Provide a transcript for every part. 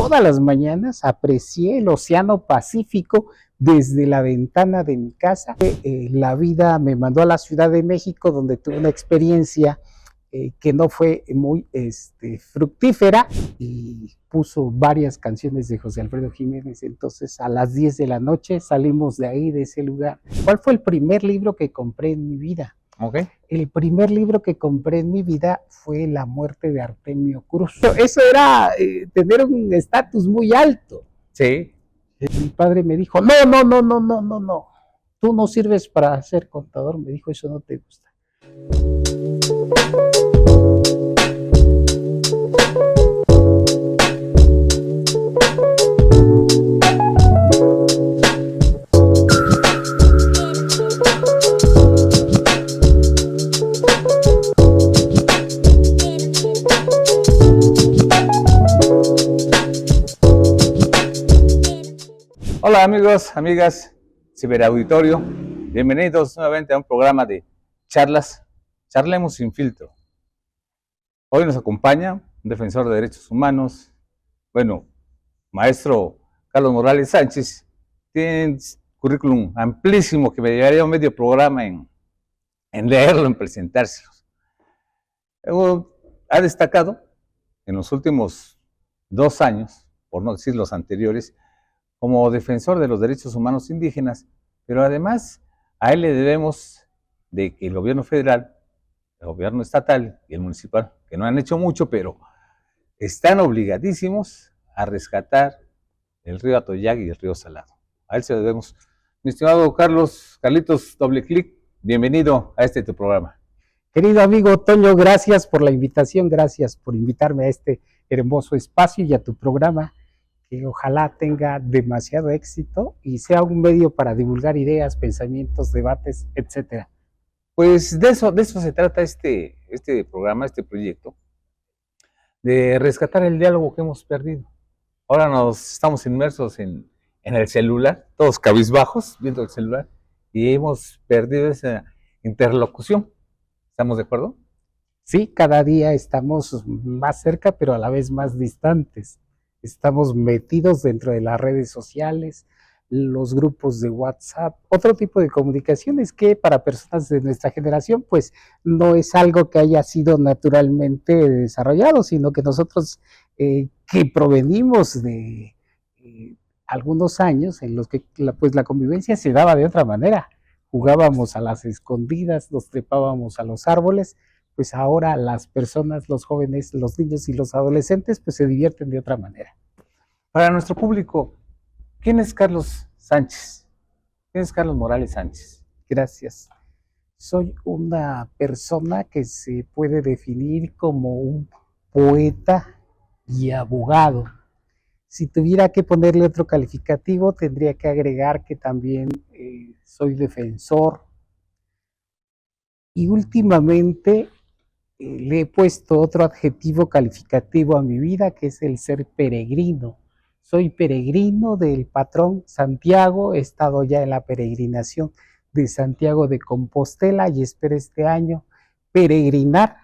todas las mañanas aprecié el Océano Pacífico desde la ventana de mi casa. La vida me mandó a la Ciudad de México, donde tuve una experiencia que no fue muy fructífera, y puso varias canciones de José Alfredo Jiménez. Entonces a las 10 de la noche salimos de ahí, de ese lugar. ¿Cuál fue el primer libro que compré en mi vida? Okay. El primer libro que compré en mi vida fue La muerte de Artemio Cruz. Eso era tener un estatus muy alto. Sí. Mi padre me dijo, no, tú no sirves para ser contador, me dijo, eso no te gusta. Hola amigos, amigas, ciberauditorio, bienvenidos nuevamente a un programa de charlas, charlemos sin filtro. Hoy nos acompaña un defensor de derechos humanos, maestro Carlos Morales Sánchez. Tiene un currículum amplísimo que me llevaría un medio programa en leerlo, en presentárselo. Ha destacado en los últimos 2 años, por no decir los anteriores, como defensor de los derechos humanos indígenas, pero además a él le debemos de que el gobierno federal, el gobierno estatal y el municipal, que no han hecho mucho, pero están obligadísimos a rescatar el río Atoyac y el río Salado. A él se lo debemos. Mi estimado Carlitos Doble Clic, bienvenido a tu programa. Querido amigo Toño, gracias por la invitación, gracias por invitarme a este hermoso espacio y a tu programa, que ojalá tenga demasiado éxito y sea un medio para divulgar ideas, pensamientos, debates, etcétera. Pues de eso se trata este programa, este proyecto, de rescatar el diálogo que hemos perdido. Ahora nos estamos inmersos en el celular, todos cabizbajos, viendo el celular, y hemos perdido esa interlocución. ¿Estamos de acuerdo? Sí, cada día estamos más cerca, pero a la vez más distantes. Estamos metidos dentro de las redes sociales, los grupos de WhatsApp, otro tipo de comunicaciones que para personas de nuestra generación pues no es algo que haya sido naturalmente desarrollado, sino que nosotros que provenimos de algunos años en los que la convivencia se daba de otra manera. Jugábamos a las escondidas, nos trepábamos a los árboles, pues ahora las personas, los jóvenes, los niños y los adolescentes pues se divierten de otra manera. Para nuestro público, ¿quién es Carlos Sánchez? ¿Quién es Carlos Morales Sánchez? Gracias. Soy una persona que se puede definir como un poeta y abogado. Si tuviera que ponerle otro calificativo, tendría que agregar que también soy defensor. Y últimamente le he puesto otro adjetivo calificativo a mi vida, que es el ser peregrino. Soy peregrino del patrón Santiago, he estado ya en la peregrinación de Santiago de Compostela y espero este año peregrinar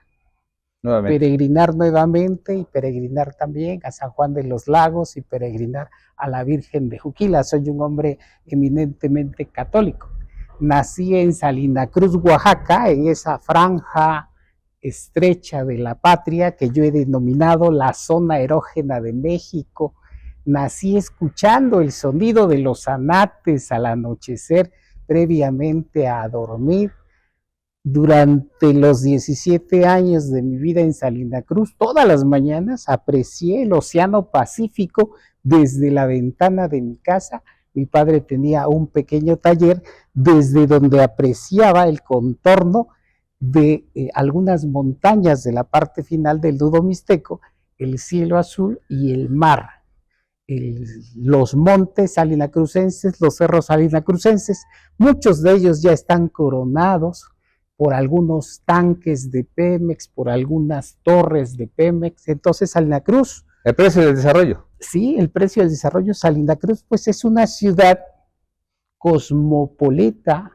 nuevamente y peregrinar también a San Juan de los Lagos y peregrinar a la Virgen de Juquila. Soy un hombre eminentemente católico. Nací en Salina Cruz, Oaxaca, en esa franja estrecha de la patria que yo he denominado la zona erógena de México. Nací escuchando el sonido de los anates al anochecer previamente a dormir. Durante los 17 años de mi vida en Salina Cruz, todas las mañanas aprecié el Océano Pacífico desde la ventana de mi casa. Mi padre tenía un pequeño taller desde donde apreciaba el contorno de algunas montañas de la parte final del Nudo Mixteco, el cielo azul y el mar. Los montes salinacrucenses, los cerros salinacrucenses, muchos de ellos ya están coronados por algunos tanques de Pemex, por algunas torres de Pemex. Entonces Salina Cruz, el precio del desarrollo. Sí, el precio del desarrollo. Salina Cruz pues es una ciudad cosmopolita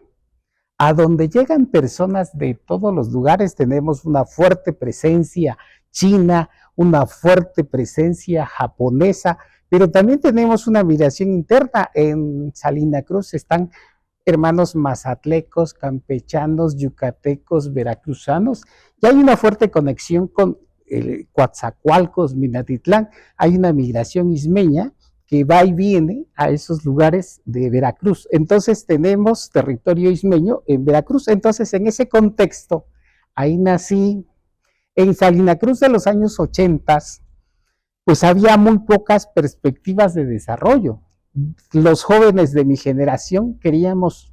a donde llegan personas de todos los lugares. Tenemos una fuerte presencia china, una fuerte presencia japonesa, Pero también tenemos una migración interna. En Salina Cruz están hermanos mazatlecos, campechanos, yucatecos, veracruzanos, y hay una fuerte conexión con Coatzacoalcos, Minatitlán. Hay una migración ismeña que va y viene a esos lugares de Veracruz. Entonces tenemos territorio ismeño en Veracruz. Entonces, en ese contexto, ahí nací. En Salina Cruz de los años 80, pues había muy pocas perspectivas de desarrollo. Los jóvenes de mi generación queríamos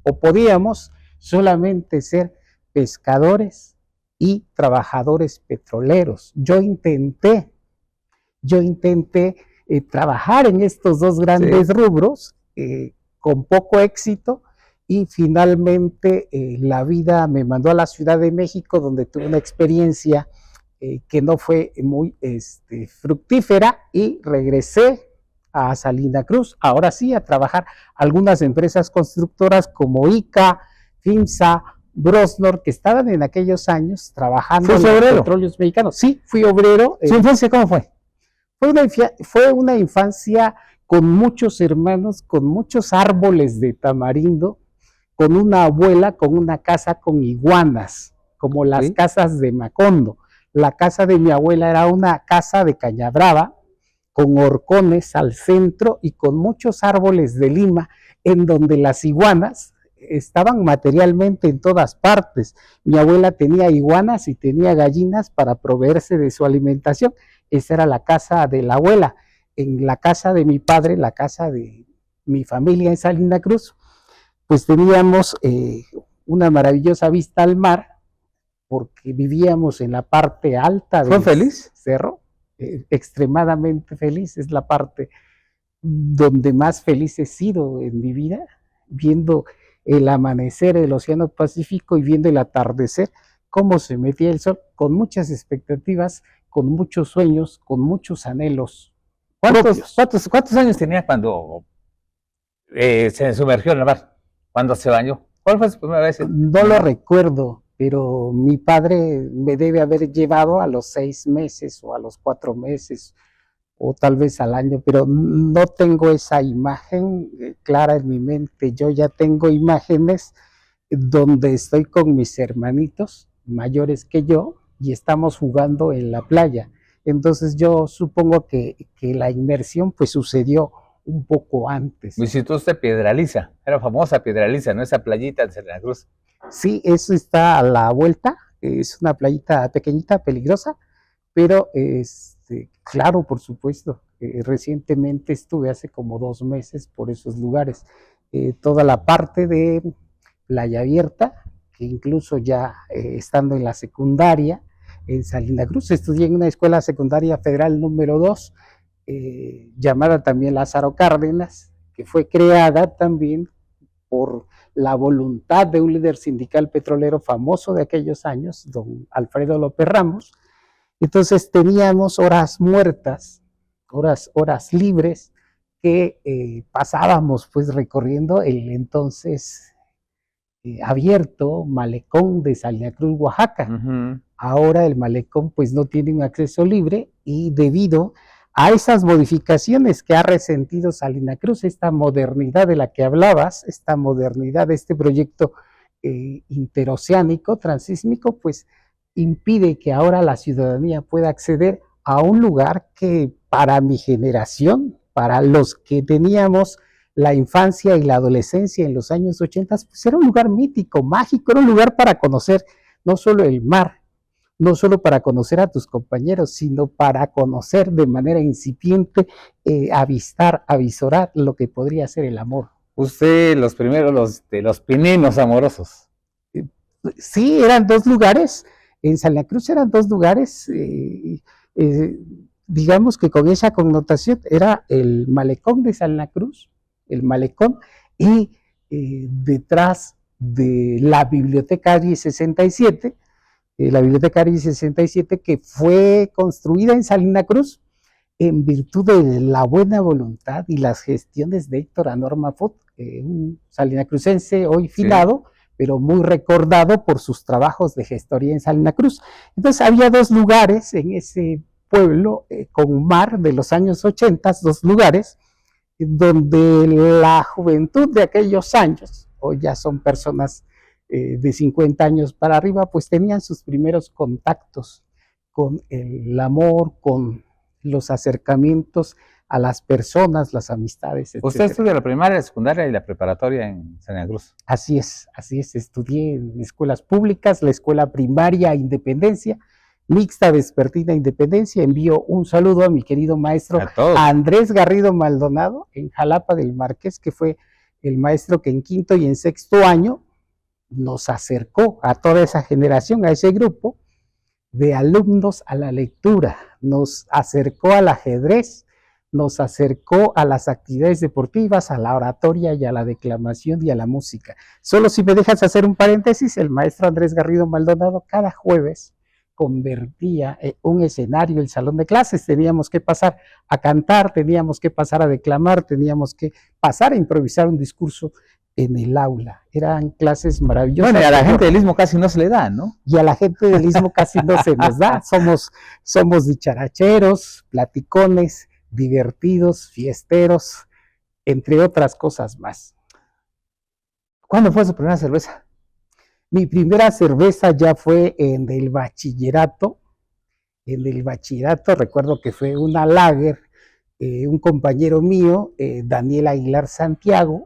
o podíamos solamente ser pescadores y trabajadores petroleros. Yo intenté trabajar en estos dos grandes rubros con poco éxito, y finalmente la vida me mandó a la Ciudad de México, donde tuve una experiencia que no fue muy fructífera, y regresé a Salina Cruz, ahora sí, a trabajar algunas empresas constructoras como ICA, FIMSA, Brosnor, que estaban en aquellos años trabajando en los petróleos mexicanos. Sí, fui obrero. ¿Su infancia cómo fue? Fue una infancia con muchos hermanos, con muchos árboles de tamarindo, con una abuela, con una casa con iguanas, como las casas de Macondo. La casa de mi abuela era una casa de caña brava, con horcones al centro y con muchos árboles de lima, en donde las iguanas estaban materialmente en todas partes. Mi abuela tenía iguanas y tenía gallinas para proveerse de su alimentación. Esa era la casa de la abuela. En la casa de mi padre, la casa de mi familia en Salina Cruz, pues teníamos una maravillosa vista al mar, porque vivíamos en la parte alta del cerro. Extremadamente feliz, es la parte donde más feliz he sido en mi vida, viendo el amanecer del Océano Pacífico y viendo el atardecer, cómo se metía el sol, con muchas expectativas, con muchos sueños, con muchos anhelos. ¿Cuántos años tenía cuando se sumergió en el mar? ¿Cuándo se bañó? ¿Cuál fue su primera vez? No lo recuerdo, pero mi padre me debe haber llevado a los 6 meses o a los 4 meses o tal vez al año, pero no tengo esa imagen clara en mi mente. Yo ya tengo imágenes donde estoy con mis hermanitos mayores que yo y estamos jugando en la playa. Entonces yo supongo que la inmersión pues sucedió un poco antes. Visitó usted Piedraliza, era famosa Piedraliza, ¿no? Esa playita en Salina Cruz. Sí, eso está a la vuelta, es una playita pequeñita, peligrosa, pero claro, por supuesto, recientemente estuve hace como 2 meses por esos lugares. Toda la parte de Playa Abierta, que incluso ya estando en la secundaria, en Salina Cruz, estudié en una escuela secundaria federal número 2, llamada también Lázaro Cárdenas, que fue creada también por la voluntad de un líder sindical petrolero famoso de aquellos años, don Alfredo López Ramos. Entonces teníamos horas muertas, horas libres, que pasábamos pues recorriendo el entonces abierto malecón de Salina Cruz, Oaxaca. Ahora el malecón pues no tiene un acceso libre, y debido a esas modificaciones que ha resentido Salina Cruz, esta modernidad de la que hablabas, esta modernidad de este proyecto interoceánico, transísmico, pues impide que ahora la ciudadanía pueda acceder a un lugar que para mi generación, para los que teníamos la infancia y la adolescencia en los años 80, pues era un lugar mítico, mágico, era un lugar para conocer no solo el mar, no solo para conocer a tus compañeros, sino para conocer de manera incipiente, avistar, avisorar lo que podría ser el amor. Usted, los primeros, los pininos amorosos. Sí, eran 2 lugares, en Salina Cruz eran 2 lugares, digamos que con esa connotación, era el malecón de Salina Cruz, el malecón, y detrás de la Biblioteca Ari 67, la Biblioteca Ari 67, que fue construida en Salina Cruz en virtud de la buena voluntad y las gestiones de Héctor Anorma Fut, un salinacrucense hoy finado, pero muy recordado por sus trabajos de gestoría en Salina Cruz. Entonces había 2 lugares en ese pueblo con mar de los años 80, 2 lugares, donde la juventud de aquellos años, o ya son personas de 50 años para arriba, pues tenían sus primeros contactos con el amor, con los acercamientos a las personas, las amistades, etc. Usted estudia la primaria, la secundaria y la preparatoria en Salina Cruz. Así es, estudié en escuelas públicas, la escuela primaria Independencia, mixta vespertina Independencia. Envío un saludo a mi querido maestro a Andrés Garrido Maldonado en Jalapa del Marqués, que fue el maestro que en quinto y en sexto año nos acercó a toda esa generación, a ese grupo de alumnos a la lectura, nos acercó al ajedrez, nos acercó a las actividades deportivas, a la oratoria y a la declamación y a la música. Solo si me dejas hacer un paréntesis, el maestro Andrés Garrido Maldonado cada jueves convertía un escenario, el salón de clases, teníamos que pasar a cantar, teníamos que pasar a declamar, teníamos que pasar a improvisar un discurso en el aula. Eran clases maravillosas. Bueno, y a la gente del Istmo casi no se le da, ¿no? Y a la gente del Istmo casi no se nos da. Somos dicharacheros, platicones, divertidos, fiesteros, entre otras cosas más. ¿Cuándo fue su primera cerveza? Mi primera cerveza ya fue en el bachillerato. En el bachillerato recuerdo que fue una lager, un compañero mío, Daniel Aguilar Santiago,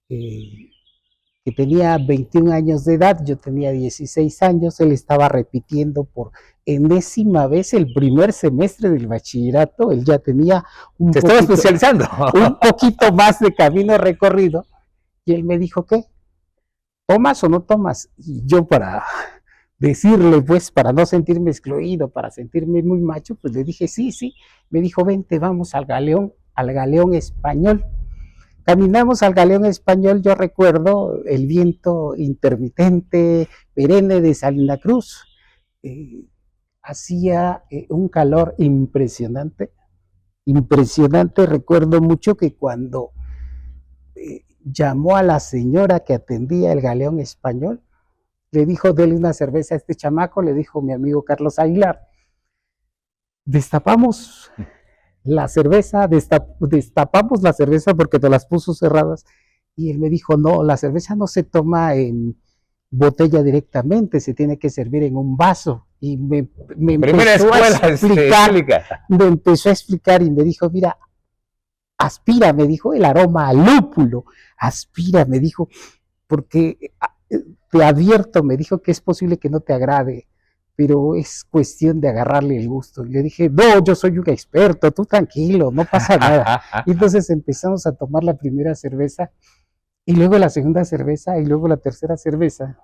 que tenía 21 años de edad, yo tenía 16 años, él estaba repitiendo por enésima vez el primer semestre del bachillerato, él ya tenía Se estaba especializando. Un poquito más de camino recorrido, y él me dijo, ¿qué? ¿Tomas o no tomas? Y yo, para decirle, pues, para no sentirme excluido, para sentirme muy macho, pues le dije, sí. Me dijo, vente, vamos al Galeón Español. Caminamos al Galeón Español, yo recuerdo el viento intermitente, perenne de Salina Cruz. Hacía un calor impresionante. Recuerdo mucho que cuando llamó a la señora que atendía el Galeón Español, le dijo, dele una cerveza a este chamaco, le dijo mi amigo Carlos Aguilar. Destapamos la cerveza, destapamos la cerveza porque te las puso cerradas, y él me dijo, no, la cerveza no se toma en botella directamente, se tiene que servir en un vaso. Y me empezó a explicar y me dijo, mira, aspira, me dijo, el aroma al lúpulo, aspira, me dijo, porque te advierto, me dijo, que es posible que no te agrade, pero es cuestión de agarrarle el gusto. Y le dije, no, yo soy un experto, tú tranquilo, no pasa nada. Y entonces empezamos a tomar la primera cerveza, y luego la segunda cerveza, y luego la tercera cerveza,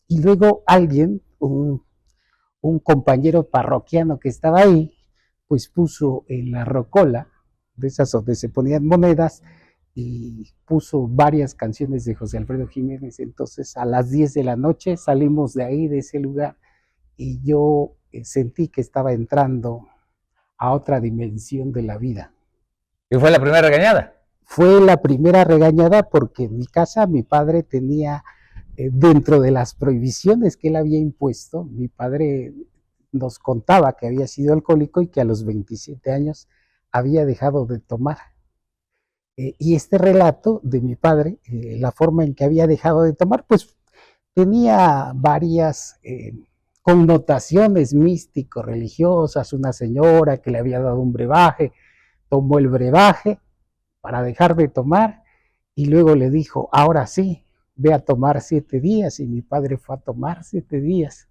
y luego alguien, un compañero parroquiano que estaba ahí, pues puso en la rocola, de esas donde se ponían monedas, y puso varias canciones de José Alfredo Jiménez. Entonces a las 10 de la noche salimos de ahí, de ese lugar, y yo sentí que estaba entrando a otra dimensión de la vida. ¿Y fue la primera regañada? Fue la primera regañada porque en mi casa mi padre tenía, dentro de las prohibiciones que él había impuesto, mi padre nos contaba que había sido alcohólico y que a los 27 años había dejado de tomar. Y este relato de mi padre, la forma en que había dejado de tomar, pues tenía varias connotaciones místico-religiosas. Una señora que le había dado un brebaje, tomó el brebaje para dejar de tomar, y luego le dijo, ahora sí, ve a tomar 7 días, y mi padre fue a tomar 7 días.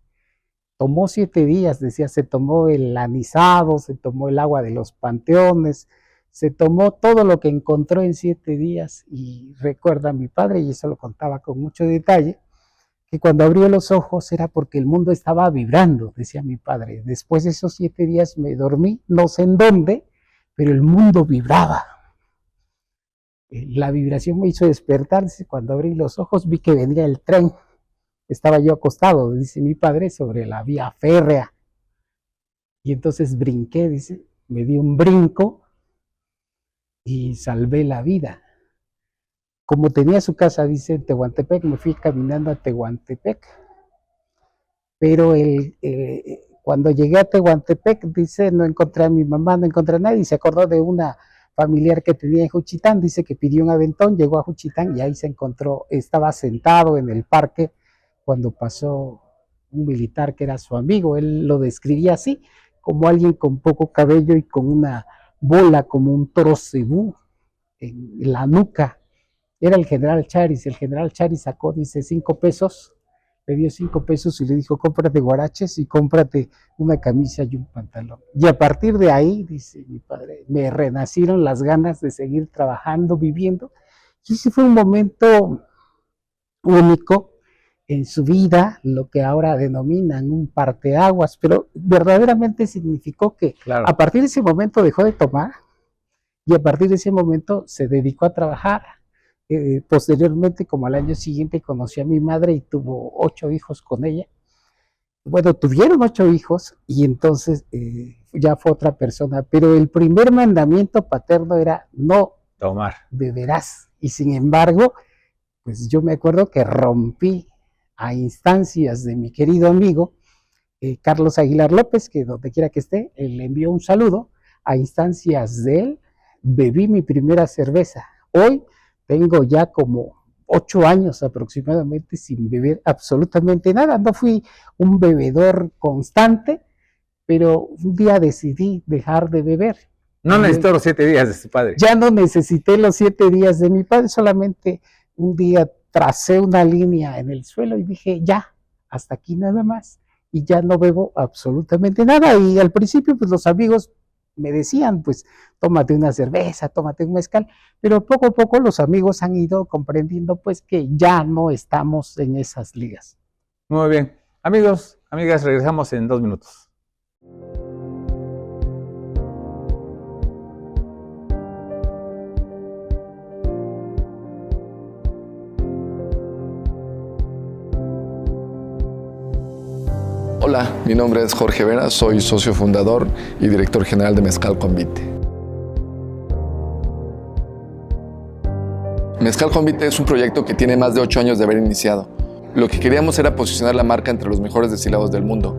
Tomó 7 días, decía, se tomó el anisado, se tomó el agua de los panteones, se tomó todo lo que encontró en 7 días, y recuerda mi padre, y eso lo contaba con mucho detalle, que cuando abrió los ojos era porque el mundo estaba vibrando, decía mi padre. Después de esos 7 días me dormí, no sé en dónde, pero el mundo vibraba. La vibración me hizo despertarse. Cuando abrí los ojos vi que venía el tren. Estaba yo acostado, dice mi padre, sobre la vía férrea. Y entonces brinqué, dice, me di un brinco y salvé la vida. Como tenía su casa, dice, en Tehuantepec, me fui caminando a Tehuantepec. Pero Cuando llegué a Tehuantepec, dice, no encontré a mi mamá, no encontré a nadie, y se acordó de una familiar que tenía en Juchitán, dice que pidió un aventón, llegó a Juchitán y ahí se encontró, estaba sentado en el parque cuando pasó un militar que era su amigo, él lo describía así, como alguien con poco cabello y con una bola como un toro cebú en la nuca. Era el general Charis sacó, dice, 5 pesos, le dio 5 pesos y le dijo, cómprate guaraches y cómprate una camisa y un pantalón. Y a partir de ahí, dice mi padre, me renacieron las ganas de seguir trabajando, viviendo. Y ese fue un momento único en su vida, lo que ahora denominan un parteaguas, pero verdaderamente significó que Claro. a partir de ese momento dejó de tomar y a partir de ese momento se dedicó a trabajar. Posteriormente, como al año siguiente, conoció a mi madre y tuvo 8 hijos con ella. Bueno, tuvieron 8 hijos y entonces ya fue otra persona, pero el primer mandamiento paterno era no Tomar. beberás. Y sin embargo, pues yo me acuerdo que rompí a instancias de mi querido amigo Carlos Aguilar López, que donde quiera que esté, él le envió un saludo. A instancias de él, bebí mi primera cerveza. Hoy tengo ya como 8 años aproximadamente sin beber absolutamente nada. No fui un bebedor constante, pero un día decidí dejar de beber. No necesitó los 7 días de su padre. Ya no necesité los 7 días de mi padre, solamente un día tracé una línea en el suelo y dije, ya, hasta aquí nada más. Y ya no bebo absolutamente nada. Y al principio, pues los amigos me decían, pues, tómate una cerveza, tómate un mezcal. Pero poco a poco los amigos han ido comprendiendo, pues, que ya no estamos en esas ligas. Muy bien. Amigos, amigas, regresamos en 2 minutos. Hola, mi nombre es Jorge Vera, soy socio fundador y director general de Mezcal Convite. Mezcal Convite es un proyecto que tiene más de 8 años de haber iniciado. Lo que queríamos era posicionar la marca entre los mejores destilados del mundo.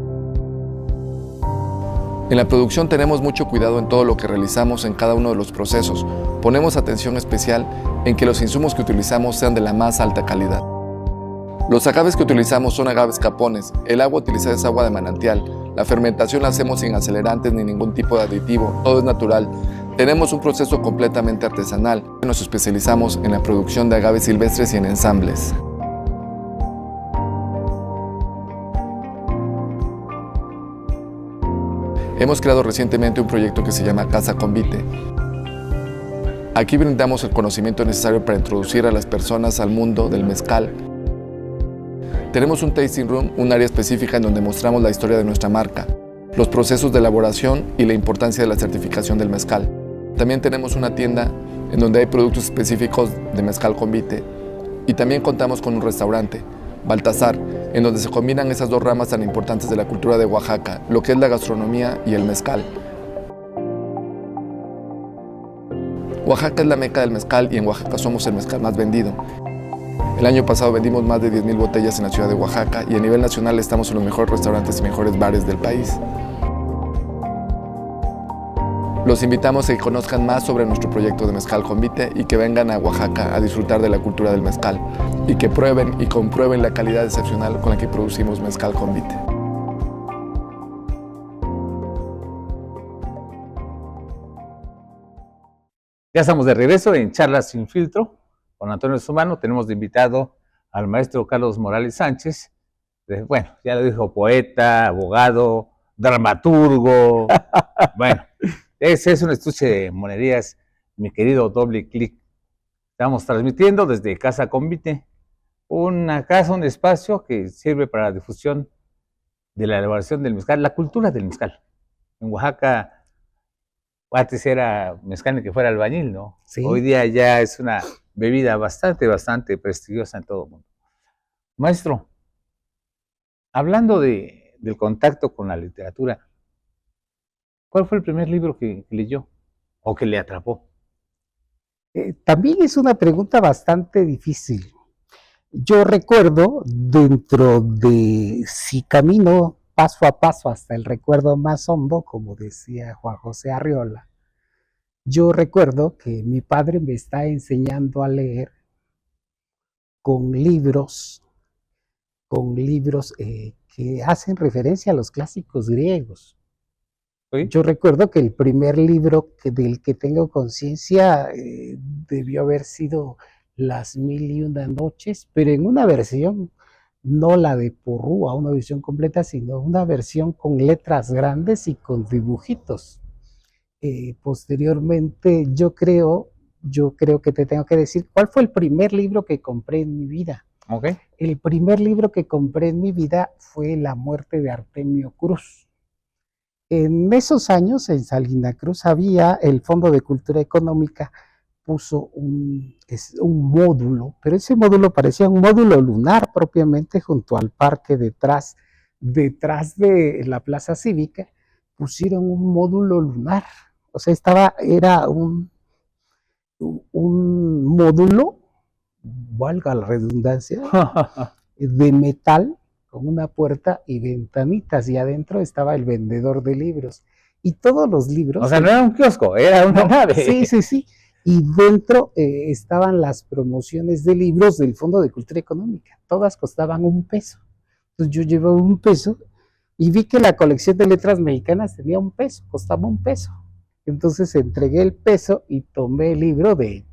En la producción tenemos mucho cuidado en todo lo que realizamos en cada uno de los procesos. Ponemos atención especial en que los insumos que utilizamos sean de la más alta calidad. Los agaves que utilizamos son agaves capones, el agua utilizada es agua de manantial, la fermentación la hacemos sin acelerantes ni ningún tipo de aditivo, todo es natural. Tenemos un proceso completamente artesanal, nos especializamos en la producción de agaves silvestres y en ensambles. Hemos creado recientemente un proyecto que se llama Casa Convite. Aquí brindamos el conocimiento necesario para introducir a las personas al mundo del mezcal. Tenemos un tasting room, un área específica en donde mostramos la historia de nuestra marca, los procesos de elaboración y la importancia de la certificación del mezcal. También tenemos una tienda en donde hay productos específicos de Mezcal Convite y también contamos con un restaurante, Baltasar, en donde se combinan esas dos ramas tan importantes de la cultura de Oaxaca, lo que es la gastronomía y el mezcal. Oaxaca es la meca del mezcal y en Oaxaca somos el mezcal más vendido. El año pasado vendimos más de 10,000 botellas en la ciudad de Oaxaca y a nivel nacional estamos en los mejores restaurantes y mejores bares del país. Los invitamos a que conozcan más sobre nuestro proyecto de Mezcal Convite y que vengan a Oaxaca a disfrutar de la cultura del mezcal y que prueben y comprueben la calidad excepcional con la que producimos Mezcal Convite. Ya estamos de regreso en Charlas Sin Filtro con Antonio Sumano. Tenemos de invitado al maestro Carlos Morales Sánchez. Bueno, ya lo dijo, poeta, abogado, dramaturgo. Bueno, ese es un estuche de monerías, mi querido Doble Clic. Estamos transmitiendo desde Casa Convite, una casa, un espacio que sirve para la difusión de la elaboración del mezcal, la cultura del mezcal. En Oaxaca, antes era mezcal ni que fuera albañil, ¿no? Sí. Hoy día ya es una bebida bastante prestigiosa en todo el mundo. Maestro, hablando del contacto con la literatura, ¿cuál fue el primer libro que leyó o que le atrapó? También es una pregunta bastante difícil. Yo recuerdo, dentro de Si camino paso a paso hasta el recuerdo más hondo, como decía Juan José Arriola. Yo recuerdo que mi padre me está enseñando a leer con libros, que hacen referencia a los clásicos griegos. ¿Sí? Yo recuerdo que el primer libro del que tengo conciencia debió haber sido Las Mil y Una Noches, pero en una versión, no la de Porrúa, una versión completa, sino una versión con letras grandes y con dibujitos. Posteriormente, yo creo que te tengo que decir cuál fue el primer libro que compré en mi vida. Okay. El primer libro que compré en mi vida fue La muerte de Artemio Cruz. En esos años, en Salina Cruz, había el Fondo de Cultura Económica, puso un módulo, pero ese módulo parecía un módulo lunar propiamente junto al parque detrás de la Plaza Cívica, pusieron un módulo lunar. O sea, era un módulo, valga la redundancia, de metal con una puerta y ventanitas, y adentro estaba el vendedor de libros. Y todos los libros... O sea, no era un kiosco, era una nave. Sí. Y dentro estaban las promociones de libros del Fondo de Cultura Económica. Todas costaban $1. Entonces yo llevaba $1 y vi que la colección de letras mexicanas tenía $1, costaba $1. Entonces entregué el peso y tomé el libro de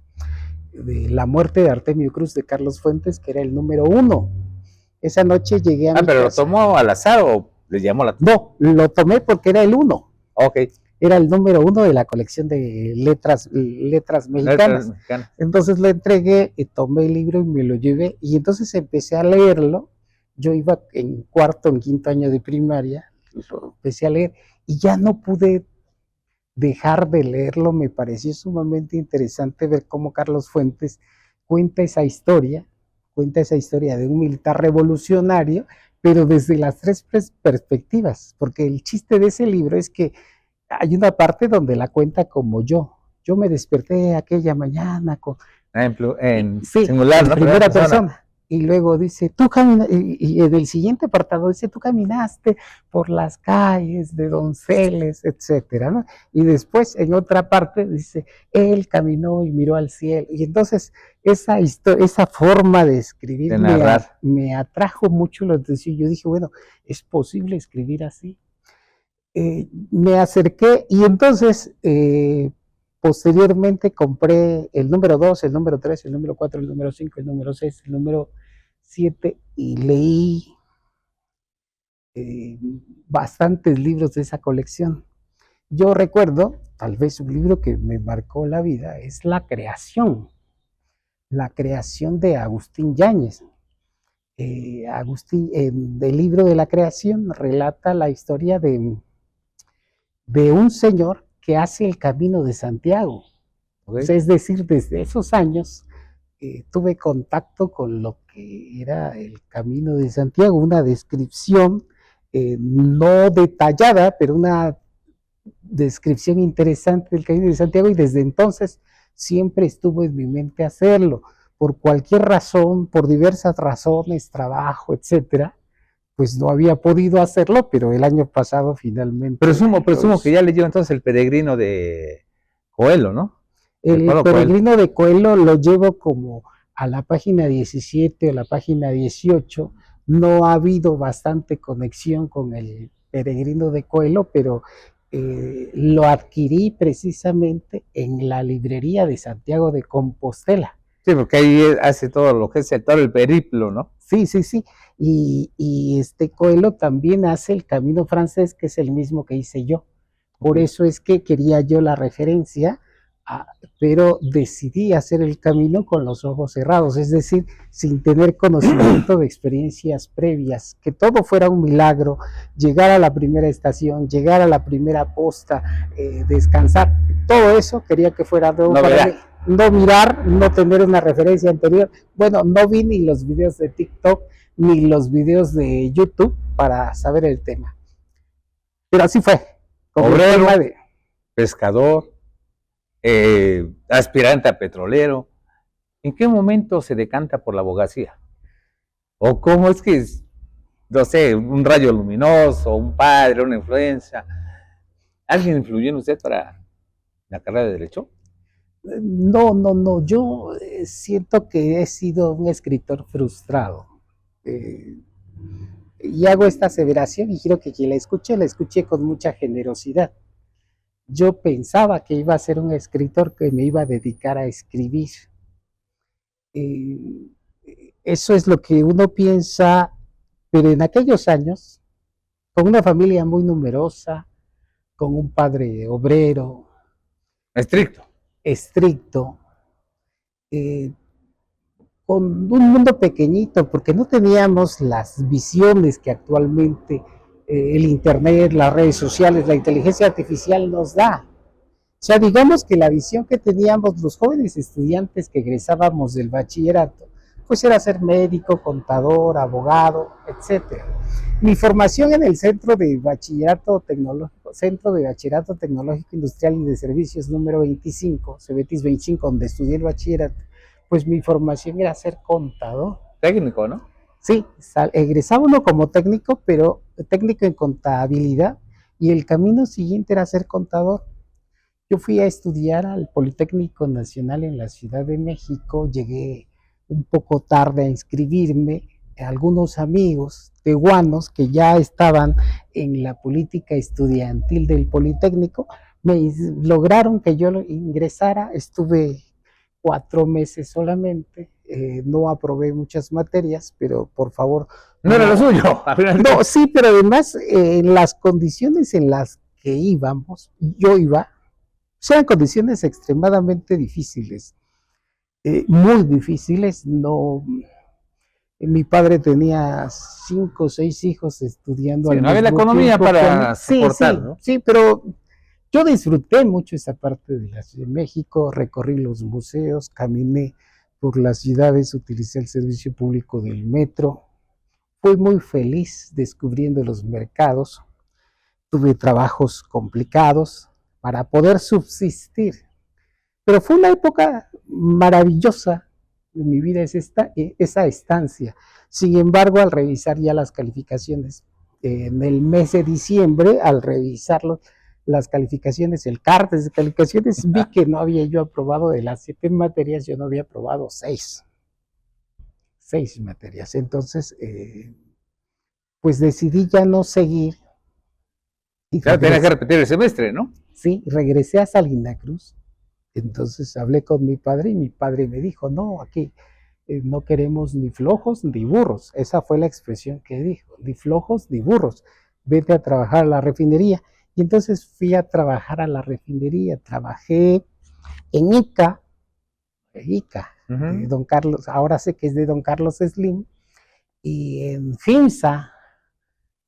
La muerte de Artemio Cruz de Carlos Fuentes, que era el número 1. Esa noche llegué a mi pero casa. ¿lo tomó al azar o le llamó la atención? No, lo tomé porque era el 1. Ok. Era el número 1 de la colección de letras mexicanas. Entonces lo entregué, tomé el libro y me lo llevé. Y entonces empecé a leerlo. Yo iba en cuarto, en quinto año de primaria. Lo empecé a leer y ya no pude dejar de leerlo. Me pareció sumamente interesante ver cómo Carlos Fuentes cuenta esa historia de un militar revolucionario, pero desde las 3 perspectivas, porque el chiste de ese libro es que hay una parte donde la cuenta como yo me desperté aquella mañana con... En singular, en ¿no? primera persona. Y luego dice, y en el siguiente apartado dice, tú caminaste por las calles de Donceles, etcétera, ¿no? Y después en otra parte dice, él caminó y miró al cielo. Y entonces esa forma de escribir de narrar me atrajo mucho la atención. Yo dije, bueno, ¿es posible escribir así? Me acerqué y entonces posteriormente compré el número 2, el número 3, el número 4, el número 5, el número 6, el número 7 y leí bastantes libros de esa colección. Yo recuerdo, tal vez un libro que me marcó la vida, es La creación de Agustín Yáñez. Agustín, del libro de La creación, relata la historia de un señor que hace el Camino de Santiago. Okay. O sea, es decir, desde esos años tuve contacto con lo que era el Camino de Santiago, una descripción no detallada, pero una descripción interesante del Camino de Santiago, y desde entonces siempre estuvo en mi mente hacerlo. Por cualquier razón, por diversas razones, trabajo, etcétera, pues no había podido hacerlo, pero el año pasado finalmente... Presumo que ya leyó entonces El peregrino de Coelho, ¿no? El peregrino de Coelho lo llevo como a la página 17 o la página 18. No ha habido bastante conexión con el peregrino de Coelho, pero lo adquirí precisamente en la librería de Santiago de Compostela. Sí, porque ahí hace todo lo que es todo el periplo, ¿no? Sí. Y Coelho también hace el Camino francés, que es el mismo que hice yo. Por eso es que quería yo la referencia, pero decidí hacer el camino con los ojos cerrados, es decir, sin tener conocimiento de experiencias previas, que todo fuera un milagro, llegar a la primera estación, llegar a la primera posta, descansar, todo eso quería que fuera nuevo para mí. No mirar, no tener una referencia anterior. Bueno, no vi ni los videos de TikTok ni los videos de YouTube para saber el tema. Pero así fue. Obrero, pescador, aspirante a petrolero. ¿En qué momento se decanta por la abogacía? ¿O cómo es que no sé, un rayo luminoso, un padre, una influencia. ¿Alguien influyó en usted para la carrera de Derecho? No, yo siento que he sido un escritor frustrado. Eh, y hago esta aseveración y quiero que quien la escuche con mucha generosidad. Yo pensaba que iba a ser un escritor que me iba a dedicar a escribir. Eh, Eso es lo que uno piensa, pero en aquellos años, con una familia muy numerosa, con un padre obrero, Estricto. estricto, eh, con un mundo pequeñito, porque no teníamos las visiones que actualmente el Internet, las redes sociales, la inteligencia artificial nos da. O sea, digamos que la visión que teníamos los jóvenes estudiantes que egresábamos del bachillerato, pues era ser médico, contador, abogado, etcétera. Mi formación en el Centro de Bachillerato Tecnológico Industrial y de Servicios número 25, CEBETIS 25, donde estudié el bachillerato, pues mi formación era ser contador. Técnico, ¿no? Sí, egresaba uno como técnico, pero técnico en contabilidad, y el camino siguiente era ser contador. Yo fui a estudiar al Politécnico Nacional en la Ciudad de México, llegué un poco tarde a inscribirme. Algunos amigos tehuanos que ya estaban en la política estudiantil del Politécnico me lograron que yo ingresara. Estuve 4 meses solamente, no aprobé muchas materias, pero por favor. No era lo suyo. No, sí, pero además en las condiciones en las que íbamos, yo iba, eran condiciones extremadamente difíciles, muy difíciles. No, mi padre tenía 5 o 6 hijos estudiando sí, al no había la mismo economía tiempo para soportar, sí, ¿no? sí, pero yo disfruté mucho esa parte de la Ciudad de México, recorrí los museos, caminé por las ciudades, utilicé el servicio público del metro, fui muy feliz descubriendo los mercados, tuve trabajos complicados para poder subsistir. Pero fue una época maravillosa en mi vida, esa estancia. Sin embargo, al revisar ya las calificaciones, en el mes de diciembre, al revisarlo, las calificaciones, el cartes de calificaciones, vi que no había yo aprobado de las 7 materias, yo no había aprobado 6 materias. Entonces, pues decidí ya no seguir. Y claro, tenía que repetir el semestre, ¿no? Sí, regresé a Salina Cruz. Entonces hablé con mi padre y mi padre me dijo, no, aquí no queremos ni flojos ni burros. Esa fue la expresión que dijo, ni flojos ni burros. Vete a trabajar a la refinería. Y entonces fui a trabajar a la refinería. Trabajé en ICA, Don Carlos, ahora sé que es de Don Carlos Slim, y en FIMSA,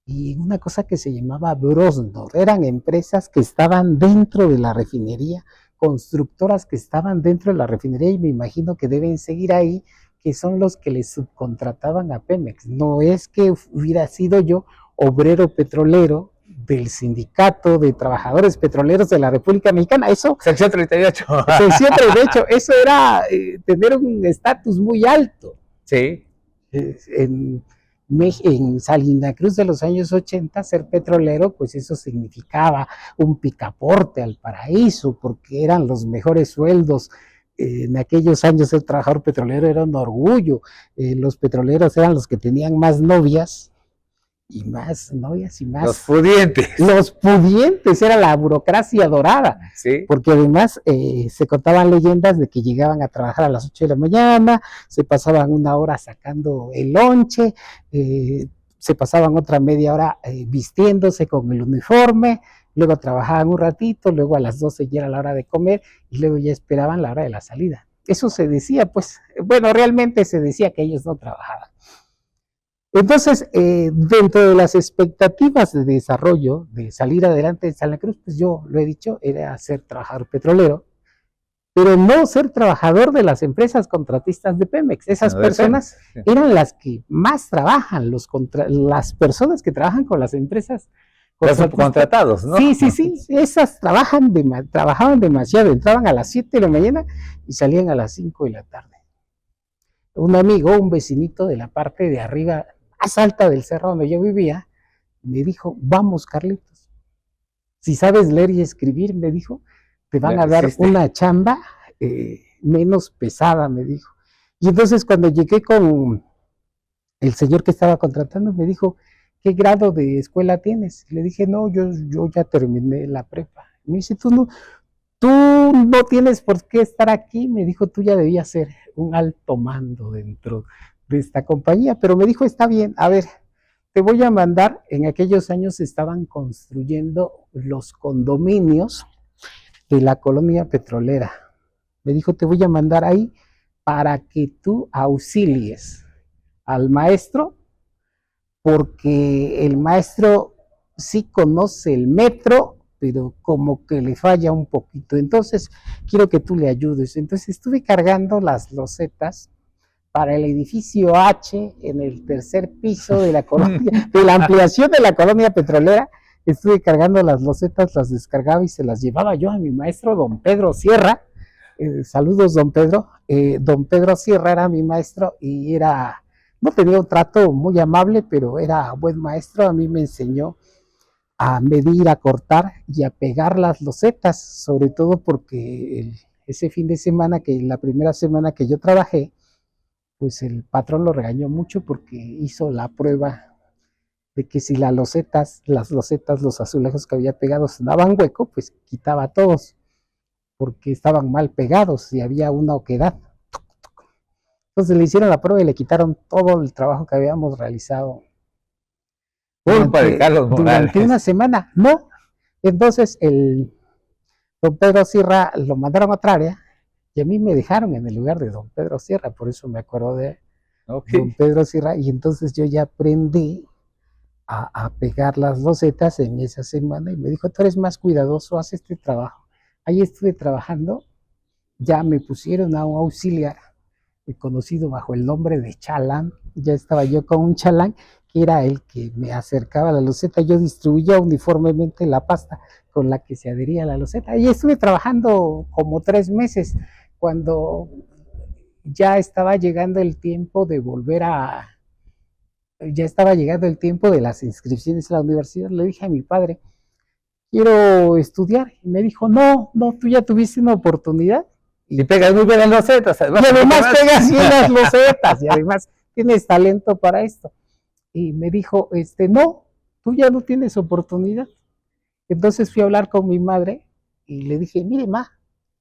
y en una cosa que se llamaba Brosnor. Eran empresas que estaban dentro de la refinería, constructoras que estaban dentro de la refinería, y me imagino que deben seguir ahí, que son los que les subcontrataban a Pemex. No es que hubiera sido yo obrero petrolero del Sindicato de Trabajadores Petroleros de la República Mexicana. Eso, sección 38. sección 38, eso era tener un estatus muy alto. Sí. En Salina Cruz de los años 80, ser petrolero, pues eso significaba un picaporte al paraíso, porque eran los mejores sueldos. En aquellos años el trabajador petrolero era un orgullo. Los petroleros eran los que tenían más novias y más. Los pudientes. Los pudientes, era la burocracia dorada. Sí. Porque además se contaban leyendas de que llegaban a trabajar a las 8 de la mañana, se pasaban 1 hora sacando el lonche, se pasaban otra media hora vistiéndose con el uniforme, luego trabajaban un ratito, luego a las 12 ya era la hora de comer y luego ya esperaban la hora de la salida. Eso se decía, pues, bueno, realmente se decía que ellos no trabajaban. Entonces, dentro de las expectativas de desarrollo, de salir adelante en Salina Cruz, pues yo lo he dicho, era ser trabajador petrolero, pero no ser trabajador de las empresas contratistas de Pemex. Esas personas eran las que más trabajan, las personas que trabajan con las empresas contratados, ¿no? Sí, esas trabajaban demasiado, entraban a las 7 de la mañana y salían a las 5 de la tarde. Un amigo, un vecinito de la parte de arriba, más alta del cerro donde yo vivía, me dijo, vamos, Carlitos, si sabes leer y escribir, me dijo, te van a dar una chamba menos pesada, me dijo. Y entonces cuando llegué con el señor que estaba contratando, me dijo, ¿qué grado de escuela tienes? Le dije, no, yo ya terminé la prepa. Me dice, tú no tienes por qué estar aquí. Me dijo, tú ya debías ser un alto mando dentro de esta compañía. Pero me dijo, está bien, a ver, te voy a mandar. En aquellos años estaban construyendo los condominios de la colonia petrolera. Me dijo, te voy a mandar ahí para que tú auxilies al maestro, porque el maestro sí conoce el metro, pero como que le falla un poquito. Entonces, quiero que tú le ayudes. Entonces, estuve cargando las losetas para el edificio H en el tercer piso de la colonia, de la ampliación de la colonia petrolera. Estuve cargando las losetas, las descargaba y se las llevaba yo a mi maestro, don Pedro Sierra. Saludos, don Pedro. Don Pedro Sierra era mi maestro y no tenía un trato muy amable, pero era buen maestro. A mí me enseñó a medir, a cortar y a pegar las losetas, sobre todo porque ese fin de semana, la primera semana que yo trabajé, pues el patrón lo regañó mucho porque hizo la prueba de que si las losetas, los azulejos que había pegados daban hueco, pues quitaba todos, porque estaban mal pegados y había una oquedad. Entonces le hicieron la prueba y le quitaron todo el trabajo que habíamos realizado. Culpa de Carlos Morales. Durante una semana, no. Entonces don Pedro Sierra lo mandaron a otra área y a mí me dejaron en el lugar de don Pedro Sierra, por eso me acuerdo de don Pedro Sierra, y entonces yo ya aprendí a pegar las losetas en esa semana y me dijo, tú eres más cuidadoso, haz este trabajo. Ahí estuve trabajando, ya me pusieron a un auxiliar conocido bajo el nombre de chalán. Ya estaba yo con un chalán que era el que me acercaba a la loseta. Yo distribuía uniformemente la pasta con la que se adhería a la loseta. Y estuve trabajando como 3 meses. Cuando ya estaba llegando el tiempo de ya estaba llegando el tiempo de las inscripciones a la universidad, le dije a mi padre, quiero estudiar. Y me dijo, no, tú ya tuviste una oportunidad. Y pegas muy bien las losetas. Y además pegas bien las losetas. Y además tienes talento para esto. Y me dijo, no, tú ya no tienes oportunidad. Entonces fui a hablar con mi madre y le dije, mire, ma,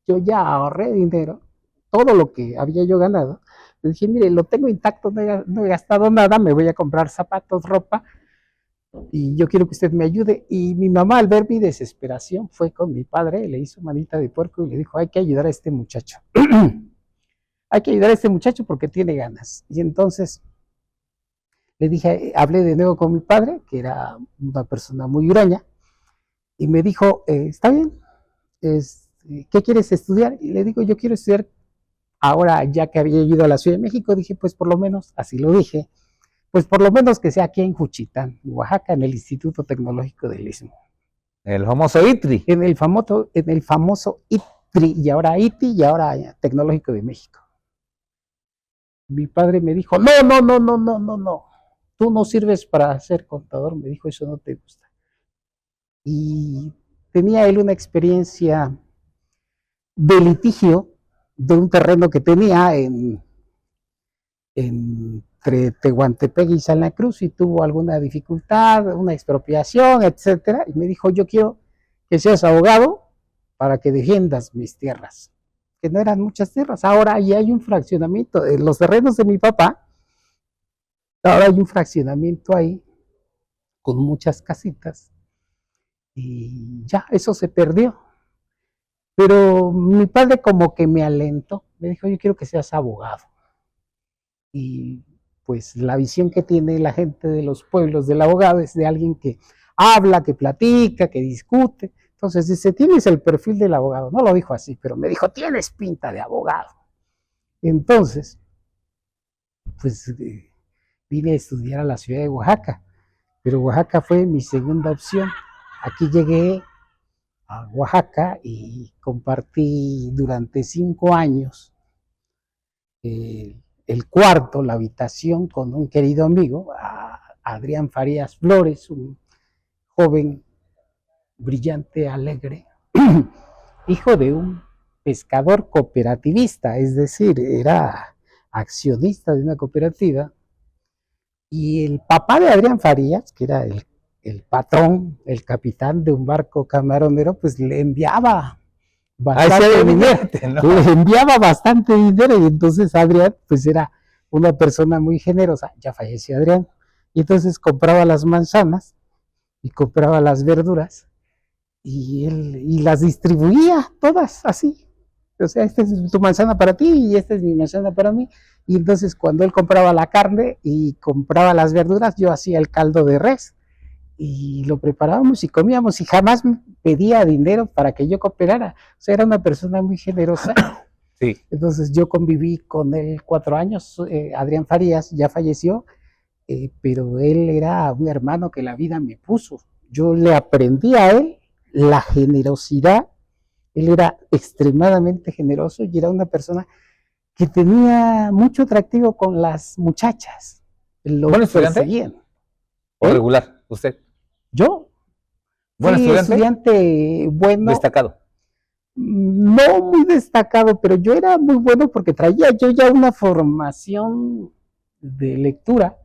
yo ya ahorré dinero, todo lo que había yo ganado. Le dije, mire, lo tengo intacto, no he gastado nada, me voy a comprar zapatos, ropa, y yo quiero que usted me ayude. Y mi mamá, al ver mi desesperación, fue con mi padre, le hizo manita de puerco y le dijo, hay que ayudar a este muchacho. Hay que ayudar a este muchacho porque tiene ganas. Y entonces le dije, hablé de nuevo con mi padre, que era una persona muy huraña, y me dijo, está bien, ¿qué quieres estudiar? Y le digo, yo quiero estudiar, ahora ya que había ido a la Ciudad de México, dije, pues por lo menos, así lo dije, pues por lo menos que sea aquí en Juchitán, Oaxaca, en el Instituto Tecnológico del Istmo. El famoso ITRI. En el famoso ITRI, y ahora ITI, y ahora Tecnológico de México. Mi padre me dijo, no, tú no sirves para ser contador, me dijo, eso no te gusta. Y tenía él una experiencia de litigio de un terreno que tenía entre Tehuantepec y San La Cruz, y tuvo alguna dificultad, una expropiación, etcétera, y me dijo, yo quiero que seas abogado para que defiendas mis tierras, que no eran muchas tierras. Ahora ya hay un fraccionamiento, en los terrenos de mi papá, ahora hay un fraccionamiento ahí, con muchas casitas, y ya, eso se perdió. Pero mi padre como que me alentó, me dijo, yo quiero que seas abogado. Y pues la visión que tiene la gente de los pueblos del abogado es de alguien que habla, que platica, que discute. Entonces dice, tienes el perfil del abogado. No lo dijo así, pero me dijo, tienes pinta de abogado. Entonces, pues vine a estudiar a la ciudad de Oaxaca, pero Oaxaca fue mi segunda opción. Aquí llegué a Oaxaca y compartí durante 5 años el cuarto, la habitación con un querido amigo, Adrián Farías Flores, un joven brillante, alegre, hijo de un pescador cooperativista, es decir, era accionista de una cooperativa, y el papá de Adrián Farías, que era el patrón, el capitán de un barco camaronero, pues le enviaba bastante dinero, ¿no? Le enviaba bastante dinero, y entonces Adrián pues era una persona muy generosa. Ya falleció Adrián, y entonces compraba las manzanas y compraba las verduras y las distribuía todas así. O sea, esta es tu manzana para ti y esta es mi manzana para mí. Y entonces cuando él compraba la carne y compraba las verduras, yo hacía el caldo de res y lo preparábamos y comíamos, y jamás pedía dinero para que yo cooperara. O sea, era una persona muy generosa. Sí. Entonces yo conviví con él 4 años. Adrián Farías ya falleció, pero él era un hermano que la vida me puso. Yo le aprendí a él la generosidad. Él era extremadamente generoso y era una persona que tenía mucho atractivo con las muchachas. Lo perseguían. ¿O regular? ¿Usted? ¿Yo? ¿Buen estudiante bueno. Destacado. No muy destacado, pero yo era muy bueno porque traía yo ya una formación de lectura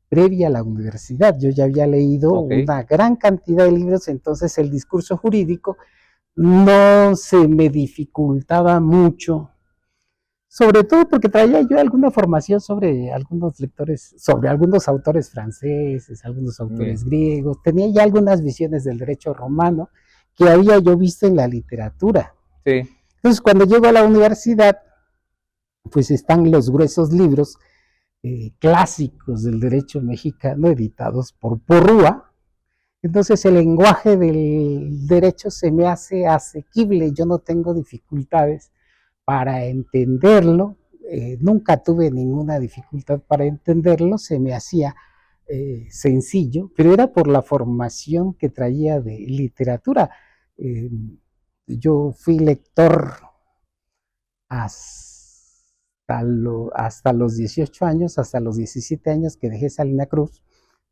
previa a la universidad. Yo ya había leído una gran cantidad de libros, entonces el discurso jurídico no se me dificultaba mucho, sobre todo porque traía yo alguna formación sobre algunos lectores, sobre algunos autores franceses, algunos autores griegos. Tenía ya algunas visiones del derecho romano que había yo visto en la literatura. Sí. Entonces, cuando llego a la universidad, pues están los gruesos libros clásicos del derecho mexicano editados por Porrúa. Entonces el lenguaje del derecho se me hace asequible, yo no tengo dificultades para entenderlo, nunca tuve ninguna dificultad para entenderlo, se me hacía sencillo, pero era por la formación que traía de literatura. Yo fui lector hasta los 18 años, hasta los 17 años que dejé Salina Cruz.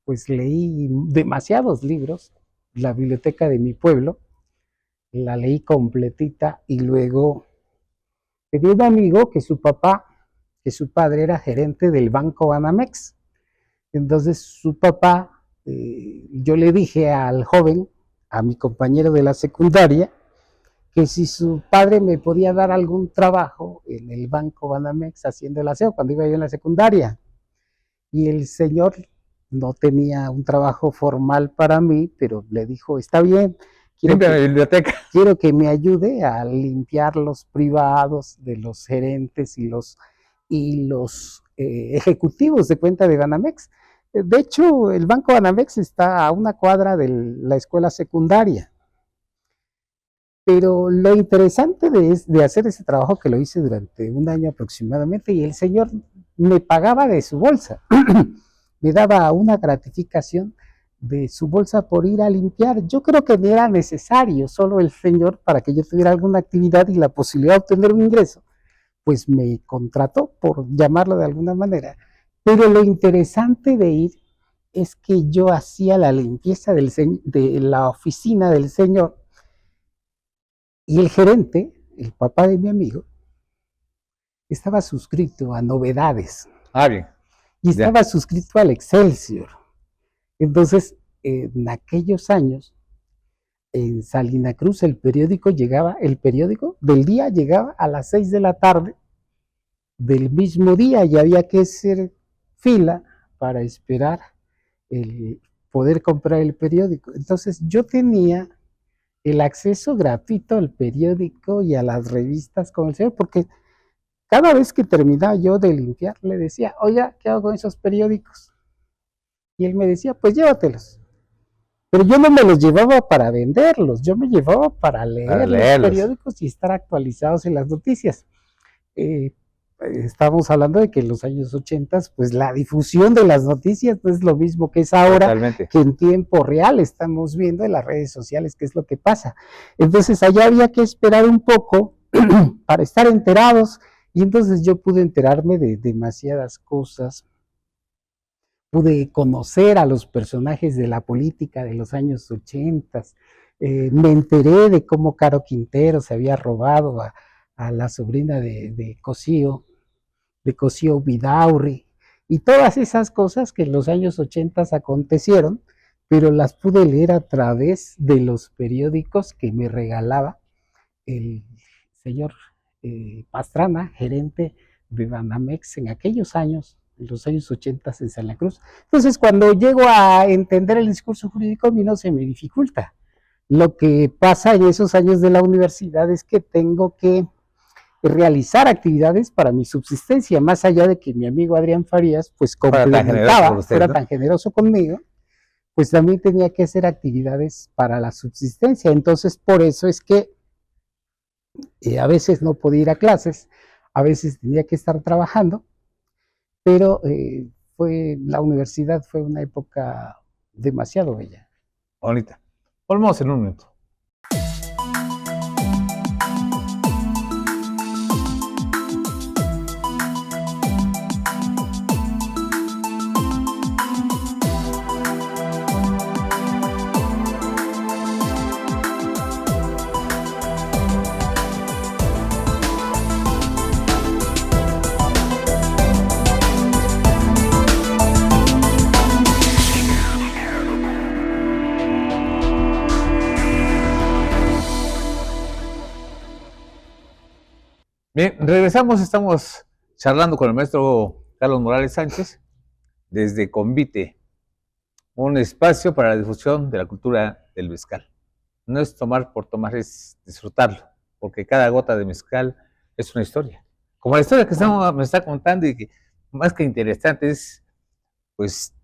Pues leí demasiados libros, la biblioteca de mi pueblo, la leí completita, y luego tenía un amigo que su padre era gerente del Banco Banamex. Entonces su papá, yo le dije al joven, a mi compañero de la secundaria, que si su padre me podía dar algún trabajo en el Banco Banamex haciendo el aseo cuando iba yo en la secundaria. Y el señor no tenía un trabajo formal para mí, pero le dijo, está bien, quiero que me ayude a limpiar los privados de los gerentes y los ejecutivos de cuenta de Banamex. De hecho, el Banco Banamex está a una cuadra de la escuela secundaria. Pero lo interesante de hacer ese trabajo, que lo hice durante 1 año aproximadamente, y el señor me pagaba de su bolsa. Me daba una gratificación de su bolsa por ir a limpiar. Yo creo que no era necesario, solo el señor, para que yo tuviera alguna actividad y la posibilidad de obtener un ingreso, pues me contrató, por llamarlo de alguna manera. Pero lo interesante de ir es que yo hacía la limpieza de la oficina del señor, y el gerente, el papá de mi amigo, estaba suscrito a Novedades. Bien. Y estaba suscrito al Excelsior. Entonces, en aquellos años, en Salina Cruz, el periódico del día llegaba a las 6 de la tarde del mismo día, y había que hacer fila para esperar poder comprar el periódico. Entonces, yo tenía el acceso gratuito al periódico y a las revistas con el señor, porque cada vez que terminaba yo de limpiar, le decía, oiga, ¿qué hago con esos periódicos? Y él me decía, pues llévatelos. Pero yo no me los llevaba para venderlos, yo me llevaba para leer los periódicos y estar actualizados en las noticias. Estamos hablando de que en los años 80, pues la difusión de las noticias no es lo mismo que es ahora. Totalmente. Que en tiempo real estamos viendo en las redes sociales qué es lo que pasa. Entonces allá había que esperar un poco para estar enterados, y entonces yo pude enterarme de demasiadas cosas. pude conocer a los personajes de la política de los años 80. Me enteré de cómo Caro Quintero se había robado a la sobrina de Cosío Vidaurri, y todas esas cosas que en los años 80 acontecieron, pero las pude leer a través de los periódicos que me regalaba el señor Pastrana, gerente de Banamex en aquellos años, en los años 80 en Santa Cruz. Entonces, cuando llego a entender el discurso jurídico, a mí no se me dificulta. Lo que pasa en esos años de la universidad es que tengo que realizar actividades para mi subsistencia, más allá de que mi amigo Adrián Farías pues complementaba, fuera tan generoso conmigo, pues también tenía que hacer actividades para la subsistencia. Entonces, por eso es que a veces no podía ir a clases, a veces tenía que estar trabajando, pero la universidad fue una época demasiado bella. Bonita. Volvemos en un minuto. Bien, regresamos, estamos charlando con el maestro Carlos Morales Sánchez desde Convite, un espacio para la difusión de la cultura del mezcal. No es tomar por tomar, es disfrutarlo, porque cada gota de mezcal es una historia. Como la historia que me está contando y que más que interesante es, pues,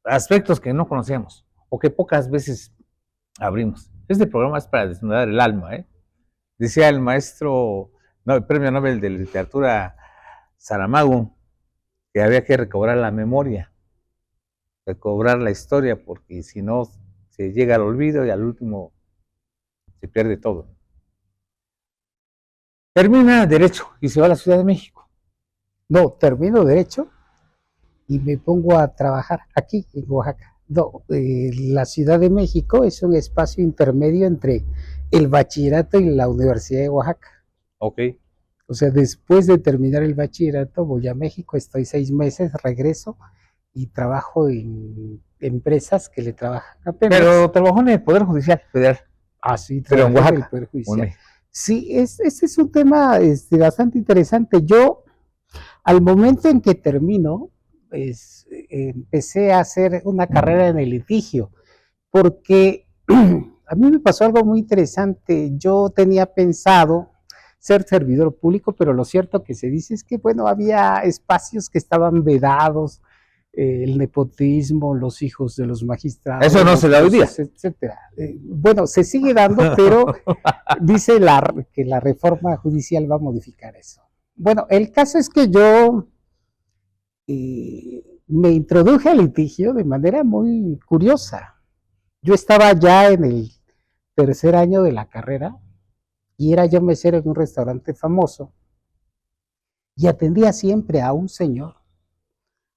aspectos que no conocíamos o que pocas veces abrimos. Este programa es para desnudar el alma, ¿eh? Decía el maestro, el premio Nobel de Literatura Saramago, que había que recobrar la memoria, recobrar la historia, porque si no se llega al olvido y al último se pierde todo. Termina Derecho y se va a la Ciudad de México. No, termino Derecho y me pongo a trabajar aquí en Oaxaca. No, la Ciudad de México es un espacio intermedio entre el bachillerato y la Universidad de Oaxaca. Ok. O sea, después de terminar el bachillerato voy a México, estoy 6 meses, regreso y trabajo en empresas que le trabajan a Pemex. Pero trabajó en el Poder Judicial Federal. Ah, sí, pero en Oaxaca. En el Poder Judicial. Sí, ese es un tema bastante interesante. Yo, al momento en que termino, empecé a hacer una carrera en el litigio, porque a mí me pasó algo muy interesante. Yo tenía pensado ser servidor público, pero lo cierto que se dice es que, bueno, había espacios que estaban vedados, el nepotismo, los hijos de los magistrados. Eso no se da hoy día. Etcétera. Bueno, se sigue dando, pero dice que la reforma judicial va a modificar eso. Bueno, el caso es que yo me introduje al litigio de manera muy curiosa. Yo estaba ya en el tercer año de la carrera y era yo mesero en un restaurante famoso y atendía siempre a un señor,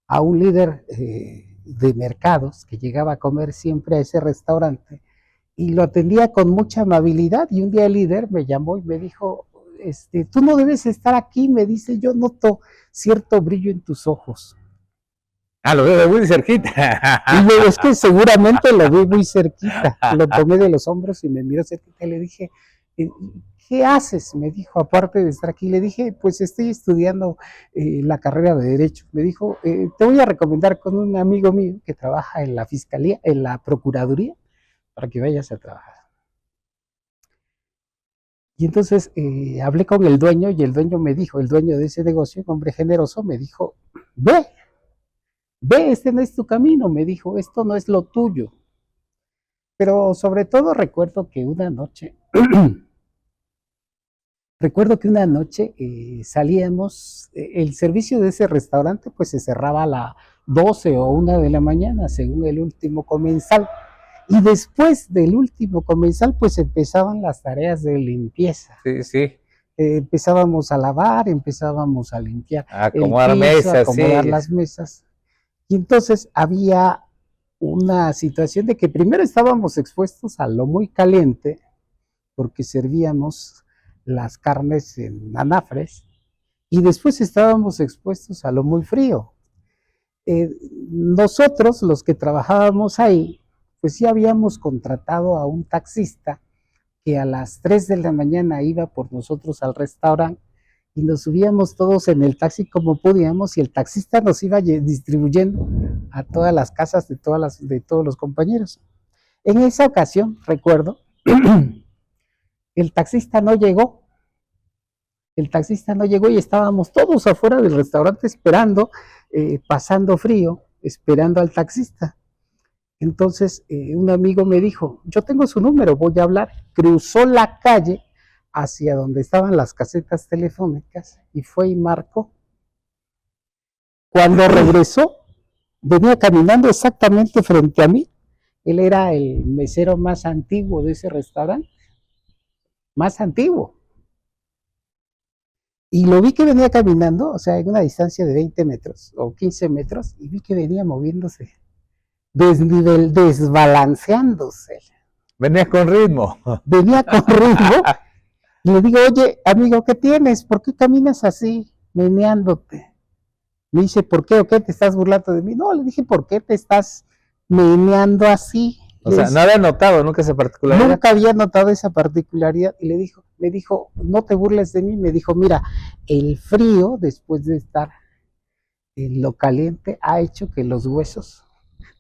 a un líder de mercados que llegaba a comer siempre a ese restaurante y lo atendía con mucha amabilidad. Y un día el líder me llamó y me dijo, tú no debes estar aquí, me dice, yo noto cierto brillo en tus ojos. Ah, lo veo muy cerquita. Y yo, es que seguramente lo vi muy cerquita. Lo tomé de los hombros y me miró cerquita y le dije, ¿qué haces? Me dijo, aparte de estar aquí. Le dije, pues estoy estudiando la carrera de Derecho. Me dijo, te voy a recomendar con un amigo mío que trabaja en la Fiscalía, en la Procuraduría, para que vayas a trabajar. Y entonces hablé con el dueño y el dueño me dijo, el dueño de ese negocio, un hombre generoso, me dijo, ve, este no es tu camino, me dijo, esto no es lo tuyo. Pero sobre todo recuerdo que una noche salíamos, el servicio de ese restaurante pues se cerraba a las 12 o 1 de la mañana, según el último comensal. Y después del último comensal pues empezaban las tareas de limpieza. Sí, sí. Empezábamos a lavar, empezábamos a limpiar acomodar mesas, acomodar las mesas. Y entonces había una situación de que primero estábamos expuestos a lo muy caliente, porque servíamos las carnes en anafres, y después estábamos expuestos a lo muy frío. Nosotros, los que trabajábamos ahí, pues ya habíamos contratado a un taxista que a las 3 de la mañana iba por nosotros al restaurante y nos subíamos todos en el taxi como podíamos y el taxista nos iba distribuyendo a todas las casas de todos los compañeros. En esa ocasión, recuerdo, el taxista no llegó. El taxista no llegó y estábamos todos afuera del restaurante esperando, pasando frío, esperando al taxista. Entonces un amigo me dijo, yo tengo su número, voy a hablar. Cruzó la calle hacia donde estaban las casetas telefónicas y fue y marcó. Cuando regresó, venía caminando exactamente frente a mí. Él era el mesero más antiguo de ese restaurante, más antiguo. Y lo vi que venía caminando, o sea, en una distancia de 20 metros o 15 metros, y vi que venía moviéndose, desbalanceándose. Venía con ritmo. Venía con ritmo. Y le digo, oye, amigo, ¿qué tienes? ¿Por qué caminas así, meneándote? Me dice, ¿por qué o qué te estás burlando de mí? No, le dije, ¿por qué te estás meneando así? O sea, no había notado nunca esa particularidad. Nunca había notado esa particularidad. Y me dijo, no te burles de mí. Me dijo, mira, el frío, después de estar en lo caliente, ha hecho que los huesos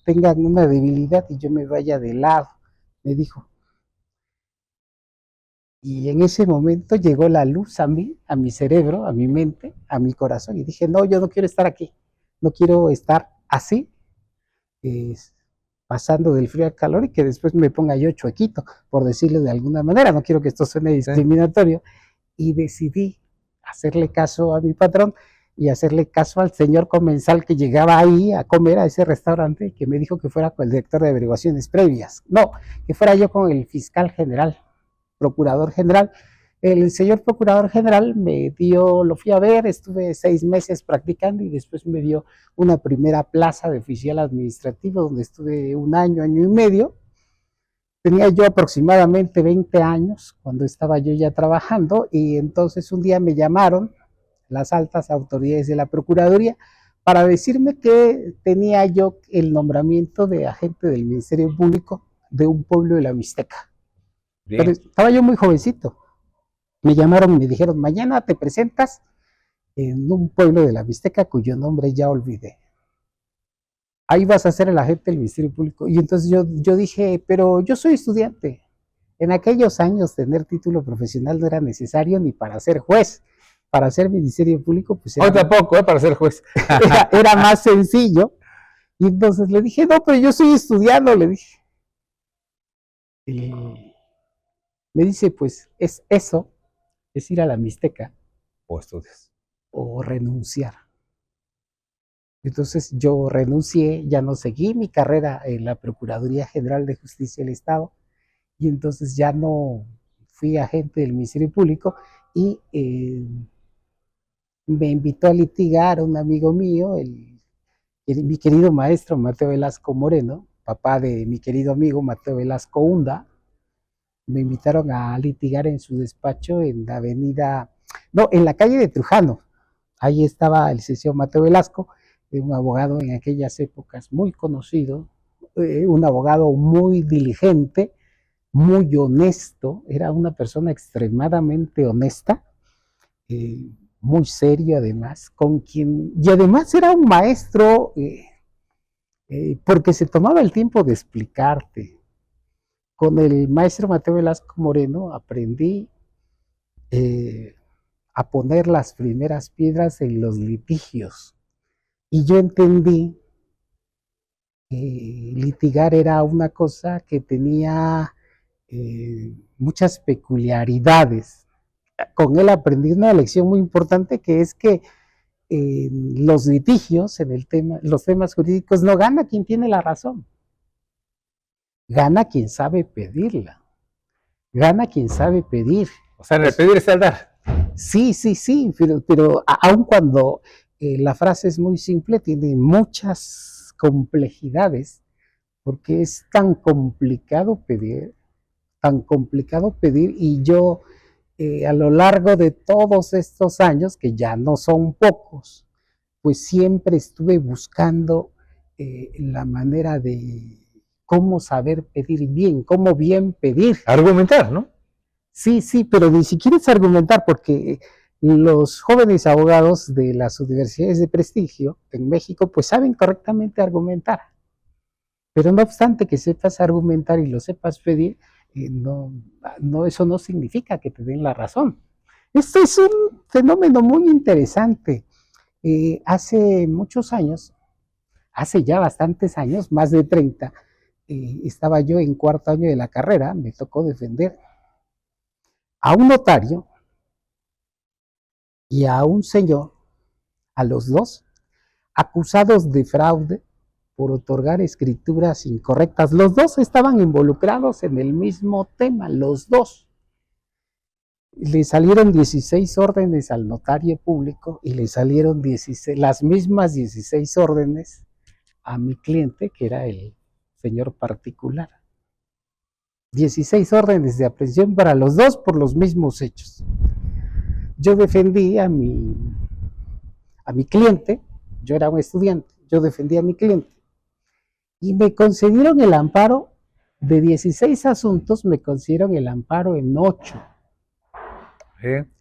tengan una debilidad y yo me vaya de lado. Me dijo. Y en ese momento llegó la luz a mí, a mi cerebro, a mi mente, a mi corazón. Y dije, no, yo no quiero estar aquí. No quiero estar así. Pasando del frío al calor y que después me ponga yo chuequito, por decirlo de alguna manera. No quiero que esto suene discriminatorio. Y decidí hacerle caso a mi patrón y hacerle caso al señor comensal que llegaba ahí a comer a ese restaurante, que me dijo que fuera con el director de averiguaciones previas. No, que fuera yo con el fiscal general, procurador general. El señor procurador general lo fui a ver, estuve 6 meses practicando y después me dio una primera plaza de oficial administrativo donde estuve 1 año, año y medio. Tenía yo aproximadamente 20 años cuando estaba yo ya trabajando y entonces un día me llamaron las altas autoridades de la Procuraduría para decirme que tenía yo el nombramiento de agente del Ministerio Público de un pueblo de la Mixteca. Pero estaba yo muy jovencito. Me llamaron y me dijeron, mañana te presentas en un pueblo de la Mixteca cuyo nombre ya olvidé. Ahí vas a ser el agente del Ministerio Público. Y entonces yo dije, pero yo soy estudiante. En aquellos años tener título profesional no era necesario ni para ser juez. Para ser Ministerio Público, pues era... Hoy tampoco, para ser juez. era más sencillo. Y entonces le dije, no, pero yo estoy estudiando, le dije. Y me dice, pues es eso, es ir a la Mixteca. O estudias. O renunciar. Entonces yo renuncié, ya no seguí mi carrera en la Procuraduría General de Justicia del Estado y entonces ya no fui agente del Ministerio Público y me invitó a litigar un amigo mío, mi querido maestro Mateo Velasco Moreno, papá de mi querido amigo Mateo Velasco Hunda. Me invitaron a litigar en su despacho en la en la calle de Trujano. Ahí estaba el licenciado Mateo Velasco, un abogado en aquellas épocas muy conocido, un abogado muy diligente, muy honesto, era una persona extremadamente honesta, muy serio además, y además era un maestro porque se tomaba el tiempo de explicarte. Con el maestro Mateo Velasco Moreno aprendí a poner las primeras piedras en los litigios. Y yo entendí que litigar era una cosa que tenía muchas peculiaridades. Con él aprendí una lección muy importante, que es que los litigios, los temas jurídicos, no gana quien tiene la razón. Gana quien sabe pedirla. Gana quien sabe pedir. O sea, en el pedir es el dar. Sí, pero aun cuando la frase es muy simple, tiene muchas complejidades, porque es tan complicado pedir, y yo a lo largo de todos estos años, que ya no son pocos, pues siempre estuve buscando la manera de cómo saber pedir bien, cómo bien pedir. Argumentar, ¿no? Sí, sí, pero ni siquiera es argumentar, porque los jóvenes abogados de las universidades de prestigio en México pues saben correctamente argumentar, pero no obstante que sepas argumentar y lo sepas pedir, eso no significa que te den la razón. Esto es un fenómeno muy interesante. Hace muchos años, hace ya bastantes años, más de 30, estaba yo en cuarto año de la carrera, me tocó defender a un notario y a un señor, a los dos, acusados de fraude por otorgar escrituras incorrectas. Los dos estaban involucrados en el mismo tema, los dos. Le salieron 16 órdenes al notario público y le salieron las mismas 16 órdenes a mi cliente, que era el señor particular. 16 órdenes de aprehensión para los dos por los mismos hechos. Yo defendí a mi cliente, yo era un estudiante, yo defendí a mi cliente y me concedieron el amparo de 16 asuntos, me concedieron el amparo en 8.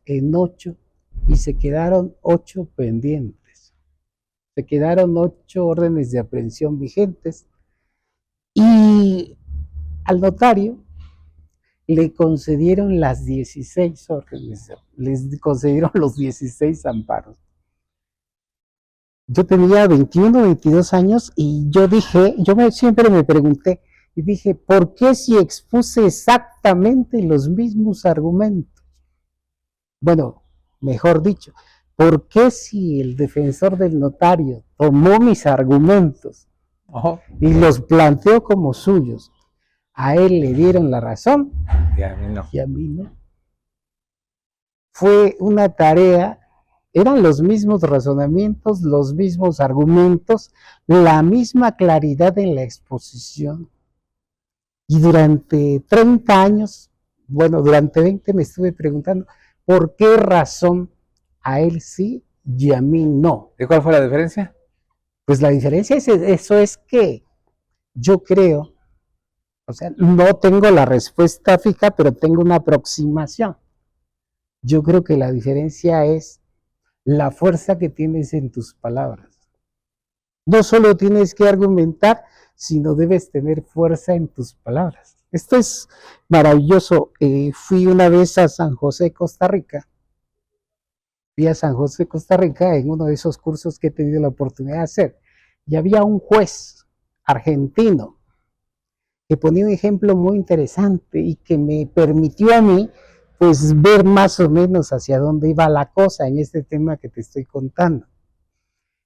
En 8, y se quedaron 8 pendientes. Se quedaron 8 órdenes de aprehensión vigentes y al notario le concedieron las 16 órdenes, les concedieron los 16 amparos. Yo tenía 21, 22 años y yo siempre me pregunté y dije, ¿por qué si expuse exactamente los mismos argumentos? Bueno, mejor dicho, ¿por qué si el defensor del notario tomó mis argumentos y los planteó como suyos, a él le dieron la razón y a mí no? Y a mí no. Fue una tarea, eran los mismos razonamientos, los mismos argumentos, la misma claridad en la exposición. Y durante 30 años, bueno, durante 20 me estuve preguntando, ¿por qué razón a él sí y a mí no? ¿Y cuál fue la diferencia? Pues la diferencia es que yo creo, o sea, no tengo la respuesta fija, pero tengo una aproximación. Yo creo que la diferencia es la fuerza que tienes en tus palabras. No solo tienes que argumentar, sino debes tener fuerza en tus palabras. Esto es maravilloso. Fui una vez a San José, Costa Rica. Fui a San José, Costa Rica, en uno de esos cursos que he tenido la oportunidad de hacer. Y había un juez argentino que ponía un ejemplo muy interesante y que me permitió a mí pues ver más o menos hacia dónde iba la cosa en este tema que te estoy contando.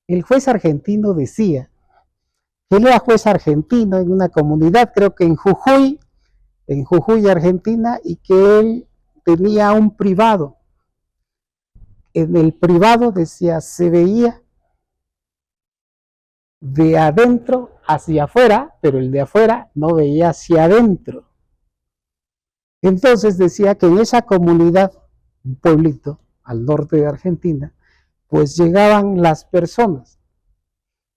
El juez argentino decía que él era juez argentino en una comunidad, creo que en Jujuy, Argentina, y que él tenía un privado. En el privado, decía, se veía de adentro hacia afuera, pero el de afuera no veía hacia adentro. Entonces decía que en esa comunidad, un pueblito al norte de Argentina, pues llegaban las personas.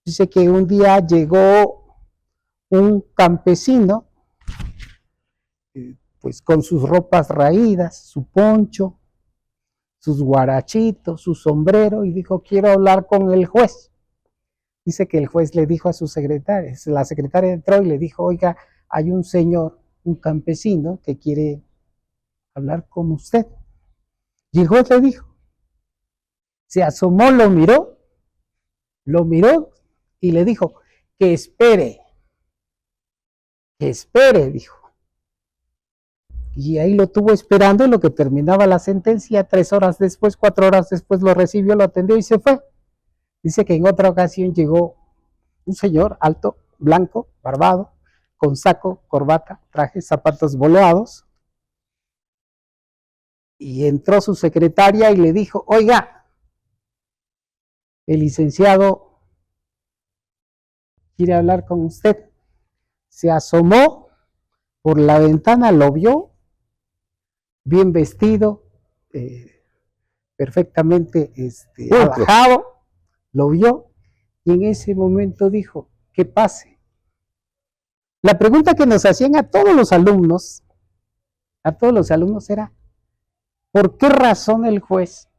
Dice que un día llegó un campesino, pues con sus ropas raídas, su poncho, sus guarachitos, su sombrero, y dijo, quiero hablar con el juez. Dice que el juez le dijo a su secretaria, la secretaria entró y le dijo, oiga, hay un señor, un campesino, que quiere hablar con usted. Y el juez le dijo, se asomó, lo miró y le dijo, que espere, dijo. Y ahí lo tuvo esperando en lo que terminaba la sentencia. 3 horas después, 4 horas después lo recibió, lo atendió y se fue. Dice que en otra ocasión llegó un señor alto, blanco, barbado, con saco, corbata, traje, zapatos boleados, y entró su secretaria y le dijo, oiga, el licenciado quiere hablar con usted. Se asomó por la ventana, lo vio, bien vestido, perfectamente abajado, lo vio, y en ese momento dijo, que pase. La pregunta que nos hacían a todos los alumnos era, ¿por qué razón el juez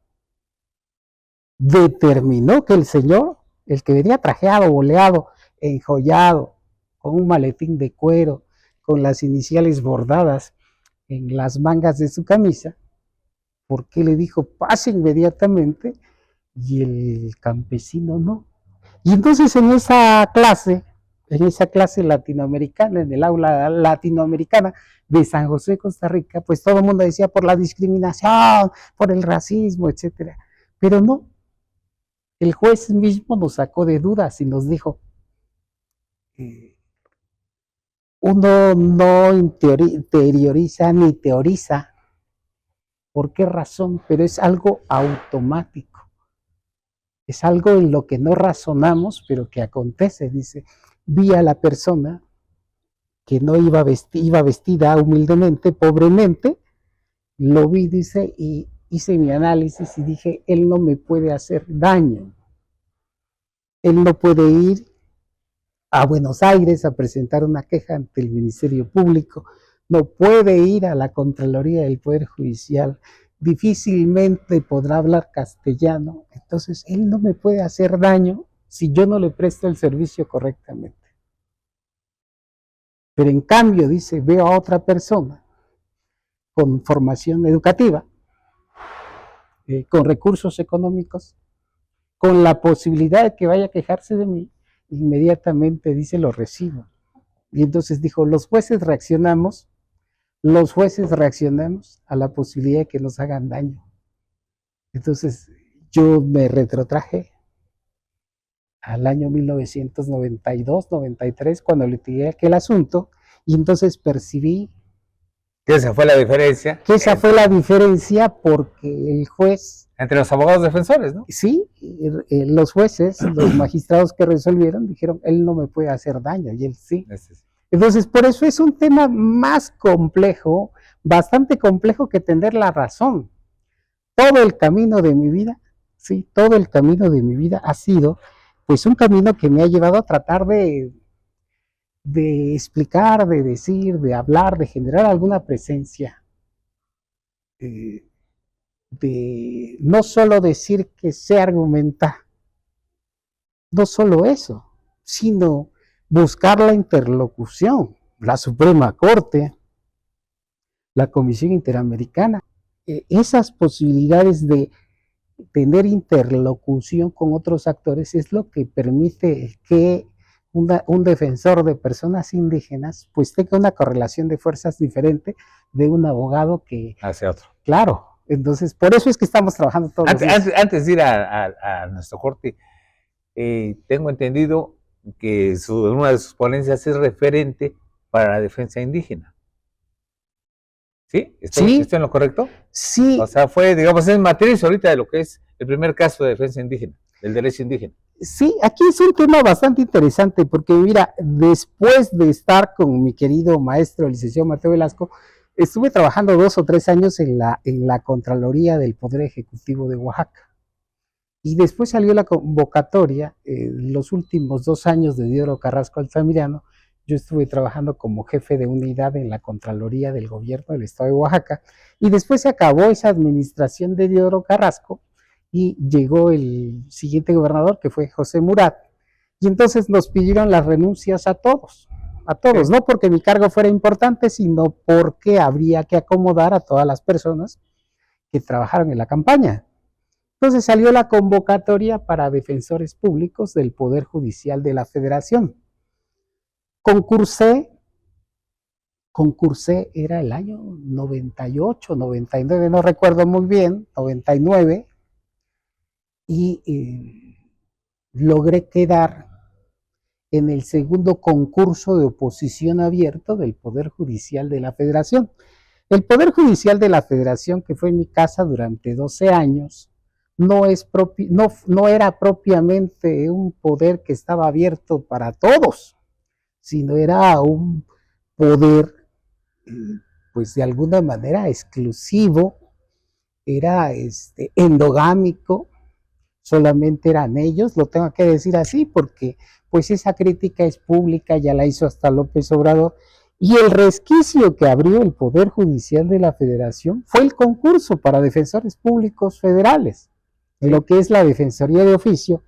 determinó que el señor, el que venía trajeado, boleado, enjollado, con un maletín de cuero, con las iniciales bordadas en las mangas de su camisa, ¿por qué le dijo pase inmediatamente y el campesino no? Y entonces en esa clase latinoamericana, en el aula latinoamericana de San José, Costa Rica, pues todo el mundo decía por la discriminación, por el racismo, etcétera. Pero no, el juez mismo nos sacó de dudas y nos dijo, uno no interioriza ni teoriza. ¿Por qué razón? Pero es algo automático. Es algo en lo que no razonamos, pero que acontece. Dice, vi a la persona que no iba vestida humildemente, pobremente, lo vi, dice, y hice mi análisis y dije, él no me puede hacer daño. Él no puede ir a Buenos Aires a presentar una queja ante el Ministerio Público, no puede ir a la Contraloría del Poder Judicial, difícilmente podrá hablar castellano, entonces él no me puede hacer daño si yo no le presto el servicio correctamente. Pero en cambio, dice, veo a otra persona con formación educativa, con recursos económicos, con la posibilidad de que vaya a quejarse de mí, inmediatamente dice, lo recibo. Y entonces dijo, los jueces reaccionamos a la posibilidad de que nos hagan daño. Entonces yo me retrotraje al año 1992, 93, cuando litigué aquel asunto, y entonces percibí que esa fue la diferencia. Que esa fue la diferencia porque el juez... Entre los abogados defensores, ¿no? Sí, los jueces, los magistrados que resolvieron, dijeron, él no me puede hacer daño, y él sí. Entonces, por eso es un tema más complejo, bastante complejo que tener la razón. Todo el camino de mi vida, sí, todo el camino de mi vida ha sido, pues, un camino que me ha llevado a tratar de explicar, de decir, de hablar, de generar alguna presencia. De no solo decir que sé argumentar, no solo eso, sino buscar la interlocución, la Suprema Corte, la Comisión Interamericana, esas posibilidades de tener interlocución con otros actores es lo que permite que un defensor de personas indígenas pues tenga una correlación de fuerzas diferente de un abogado que hace otro. Claro, entonces por eso es que estamos trabajando todos los días. Antes de ir a nuestro corte, tengo entendido que una de sus ponencias es referente para la defensa indígena. ¿Sí? ¿Estoy en lo correcto? Sí. O sea, fue, digamos, es matriz ahorita de lo que es el primer caso de defensa indígena, del derecho indígena. Sí, aquí es un tema bastante interesante, porque mira, después de estar con mi querido maestro, el licenciado Mateo Velasco, estuve trabajando 2 o 3 años en la Contraloría del Poder Ejecutivo de Oaxaca. Y después salió la convocatoria, los últimos 2 años de Diodoro Carrasco Altamirano, yo estuve trabajando como jefe de unidad en la Contraloría del Gobierno del Estado de Oaxaca, y después se acabó esa administración de Diodoro Carrasco, y llegó el siguiente gobernador, que fue José Murat, y entonces nos pidieron las renuncias a todos, no porque mi cargo fuera importante, sino porque habría que acomodar a todas las personas que trabajaron en la campaña. Entonces salió la convocatoria para defensores públicos del Poder Judicial de la Federación. Concursé, era el año 98, 99, no recuerdo muy bien, 99, y logré quedar en el segundo concurso de oposición abierto del Poder Judicial de la Federación. El Poder Judicial de la Federación, que fue en mi casa durante 12 años, no era propiamente un poder que estaba abierto para todos, sino era un poder, pues de alguna manera exclusivo, era endogámico, solamente eran ellos, lo tengo que decir así, porque pues esa crítica es pública, ya la hizo hasta López Obrador, y el resquicio que abrió el Poder Judicial de la Federación fue el concurso para defensores públicos federales, en lo que es la Defensoría de Oficio.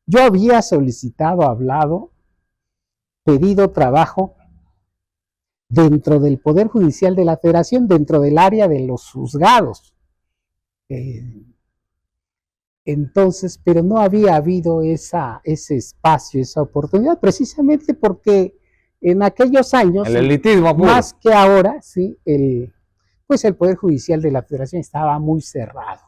Yo había solicitado, hablado, pedido trabajo dentro del Poder Judicial de la Federación, dentro del área de los juzgados. Entonces, pero no había habido ese espacio, esa oportunidad, precisamente porque en aquellos años, El elitismo puro. más que ahora, sí, pues el Poder Judicial de la Federación estaba muy cerrado,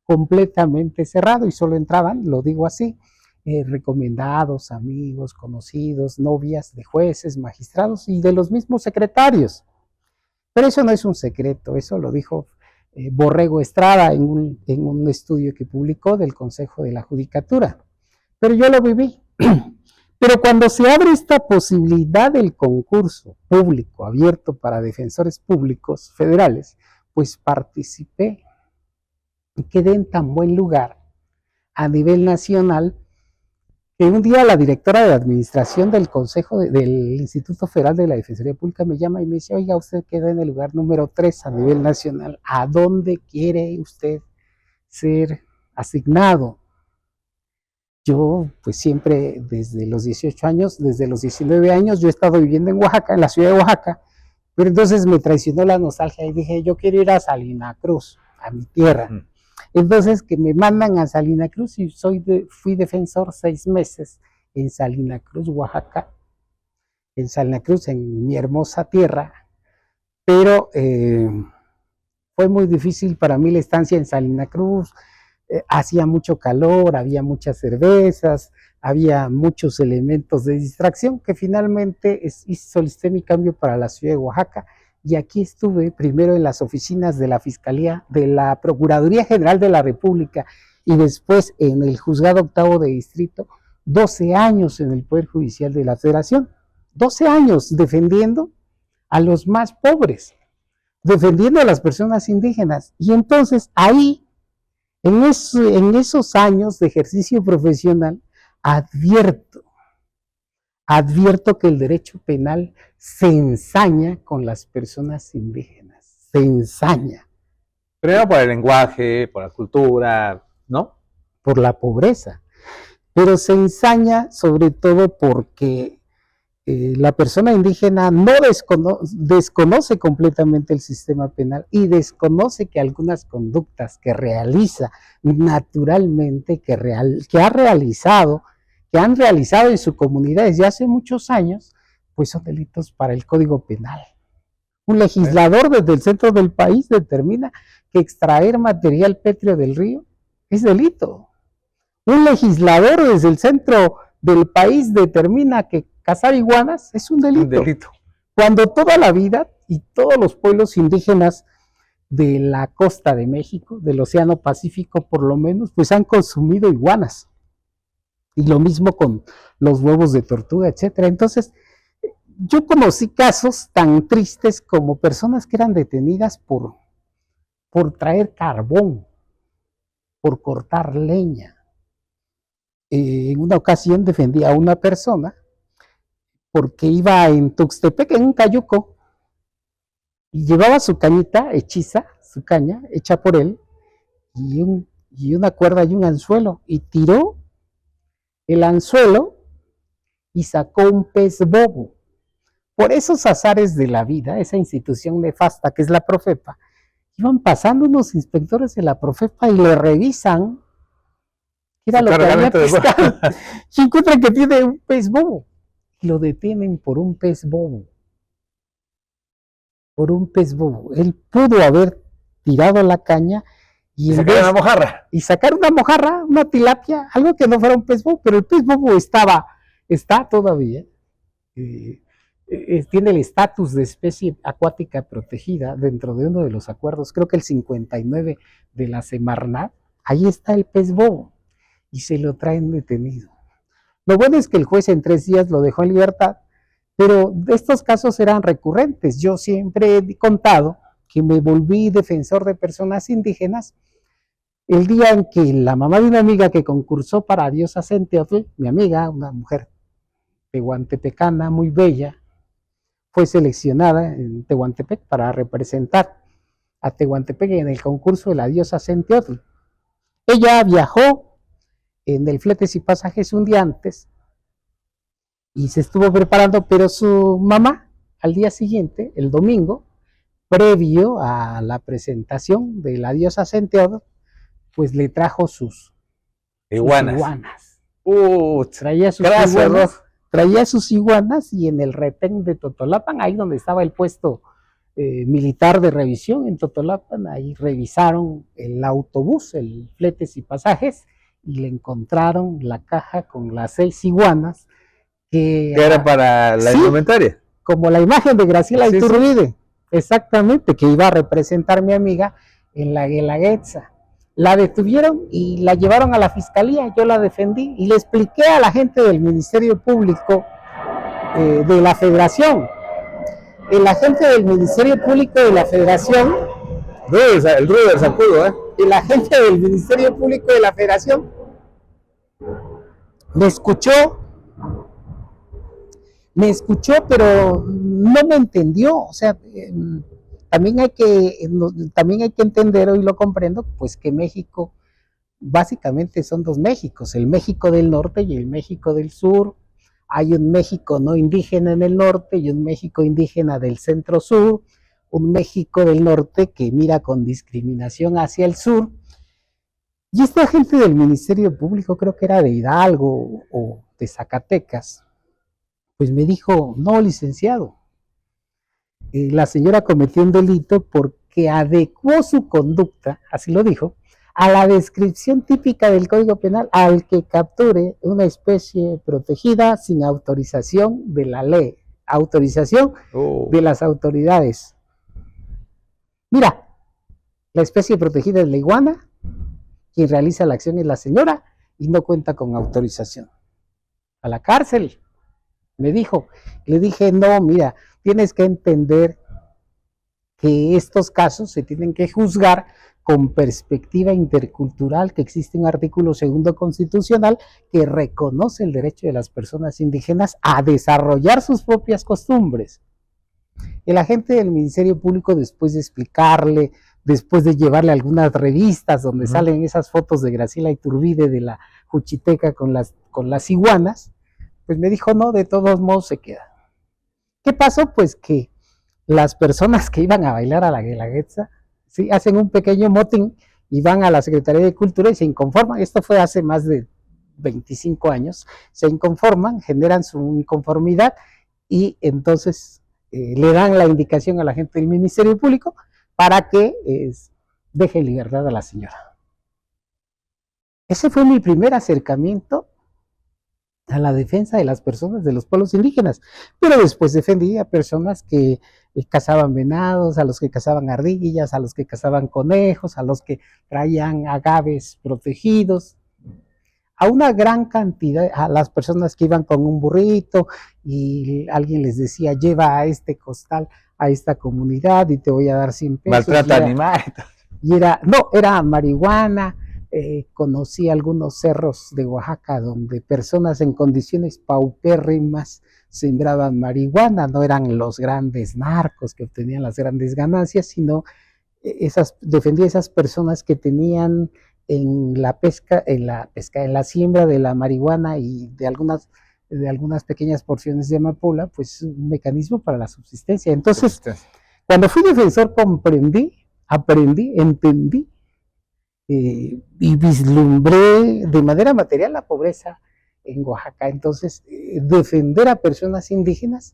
completamente cerrado, y solo entraban, lo digo así, recomendados, amigos, conocidos, novias de jueces, magistrados y de los mismos secretarios. Pero eso no es un secreto, eso lo dijo Borrego Estrada en un estudio que publicó del Consejo de la Judicatura. Pero yo lo viví. Pero cuando se abre esta posibilidad del concurso público abierto para defensores públicos federales, pues participé y quedé en tan buen lugar a nivel nacional que un día la directora de administración del Consejo del Instituto Federal de la Defensoría Pública me llama y me dice: oiga, usted quedó en el lugar número 3 a nivel nacional, ¿a dónde quiere usted ser asignado? Yo, pues siempre desde los 18 años, desde los 19 años, yo he estado viviendo en Oaxaca, en la ciudad de Oaxaca, pero entonces me traicionó la nostalgia y dije: yo quiero ir a Salina Cruz, a mi tierra. Entonces que me mandan a Salina Cruz y fui defensor 6 meses en Salina Cruz, Oaxaca, en Salina Cruz, en mi hermosa tierra, pero fue muy difícil para mí la estancia en Salina Cruz. Hacía mucho calor, había muchas cervezas, había muchos elementos de distracción que finalmente solicité mi cambio para la ciudad de Oaxaca. Y aquí estuve primero en las oficinas de la Fiscalía, de la Procuraduría General de la República, y después en el Juzgado Octavo de Distrito, 12 años en el Poder Judicial de la Federación, 12 años defendiendo a los más pobres, defendiendo a las personas indígenas. Y entonces ahí, en esos años de ejercicio profesional, advierto que el derecho penal se ensaña con las personas indígenas, se ensaña. Primero por el lenguaje, por la cultura, ¿no? Por la pobreza, pero se ensaña sobre todo porque la persona indígena no desconoce completamente el sistema penal y desconoce que algunas conductas que realiza naturalmente, que han realizado en su comunidad desde hace muchos años, pues son delitos para el Código Penal. Un legislador desde el centro del país determina que extraer material pétreo del río es delito. Un legislador desde el centro del país determina que cazar iguanas es un delito. Un delito. Cuando toda la vida y todos los pueblos indígenas de la costa de México, del Océano Pacífico por lo menos, pues han consumido iguanas. Y lo mismo con los huevos de tortuga, etcétera. Entonces, yo conocí casos tan tristes como personas que eran detenidas por traer carbón, por cortar leña. En una ocasión defendí a una persona porque iba en Tuxtepec, en un cayuco, y llevaba su cañita hechiza, su caña hecha por él, y una cuerda y un anzuelo, y tiró el anzuelo y sacó un pez bobo. Por esos azares de la vida, esa institución nefasta que es la Profepa, iban pasando unos inspectores de la Profepa y le revisan qué era lo que había pescado, y encuentran que tiene un pez bobo, y lo detienen por un pez bobo. Por un pez bobo. Él pudo haber tirado la caña y sacar una mojarra. Y sacar una mojarra, una tilapia, algo que no fuera un pez bobo, pero el pez bobo está todavía, tiene el estatus de especie acuática protegida dentro de uno de los acuerdos, creo que el 59 de la Semarnat, ahí está el pez bobo, y se lo traen detenido. Lo bueno es que el juez en 3 días lo dejó en libertad, pero estos casos eran recurrentes. Yo siempre he contado que me volví defensor de personas indígenas el día en que la mamá de una amiga que concursó para Diosa Centeotl, mi amiga, una mujer tehuantepecana muy bella, fue seleccionada en Tehuantepec para representar a Tehuantepec en el concurso de la Diosa Centeotl. Ella viajó en el Fletes y Pasajes un día antes y se estuvo preparando, pero su mamá al día siguiente, el domingo, previo a la presentación de la Diosa Centeotl, pues le trajo sus iguanas. Traía sus iguanas y en el retén de Totolapan, ahí donde estaba el puesto militar de revisión en Totolapan, ahí revisaron el autobús, el Fletes y Pasajes, y le encontraron la caja con las 6 iguanas que era para la indumentaria. Como la imagen de Graciela Iturbide, exactamente, que iba a representar mi amiga en la Guelaguetza. La detuvieron y la llevaron a la fiscalía, yo la defendí y le expliqué a la gente del Ministerio Público de la Federación. El agente del Ministerio Público de la Federación, el Ruder Sacudo, el agente del Ministerio Público de la Federación me escuchó, pero no me entendió. O sea, también hay que entender, hoy lo comprendo, pues que México básicamente son 2 Méxicos, el México del norte y el México del sur. Hay un México no indígena en el norte y un México indígena del centro-sur, un México del norte que mira con discriminación hacia el sur. Y este agente del Ministerio Público, creo que era de Hidalgo o de Zacatecas, pues me dijo: no, licenciado, la señora cometió un delito porque adecuó su conducta, así lo dijo, a la descripción típica del Código Penal, al que capture una especie protegida sin autorización de la ley, autorización de las autoridades. Mira, la especie protegida es la iguana, quien realiza la acción es la señora y no cuenta con autorización. A la cárcel, me dijo. Le dije: no, mira, tienes que entender que estos casos se tienen que juzgar con perspectiva intercultural, que existe un artículo 2 constitucional que reconoce el derecho de las personas indígenas a desarrollar sus propias costumbres. El agente del Ministerio Público, después de explicarle, después de llevarle algunas revistas donde salen esas fotos de Graciela Iturbide de la Juchiteca con las iguanas, pues me dijo: no, de todos modos se queda. ¿Qué pasó? Pues que las personas que iban a bailar a la Guelaguetza, ¿sí?, hacen un pequeño motín y van a la Secretaría de Cultura y se inconforman. Esto fue hace más de 25 años. Se inconforman, generan su inconformidad y entonces le dan la indicación a la gente del Ministerio Público para que deje en libertad a la señora. Ese fue mi primer acercamiento a la defensa de las personas de los pueblos indígenas, pero después defendí a personas que cazaban venados, a los que cazaban ardillas, a los que cazaban conejos, a los que traían agaves protegidos, a una gran cantidad, a las personas que iban con un burrito y alguien les decía: lleva a este costal a esta comunidad y te voy a dar 100 pesos. Maltrata animales. Y era marihuana. Conocí algunos cerros de Oaxaca donde personas en condiciones paupérrimas sembraban marihuana. No eran los grandes narcos que obtenían las grandes ganancias, sino defendía esas personas que tenían en la siembra de la marihuana y de algunas pequeñas porciones de amapola, pues un mecanismo para la subsistencia. Entonces, cuando fui defensor, aprendí, entendí y vislumbré de manera material la pobreza en Oaxaca. Entonces, defender a personas indígenas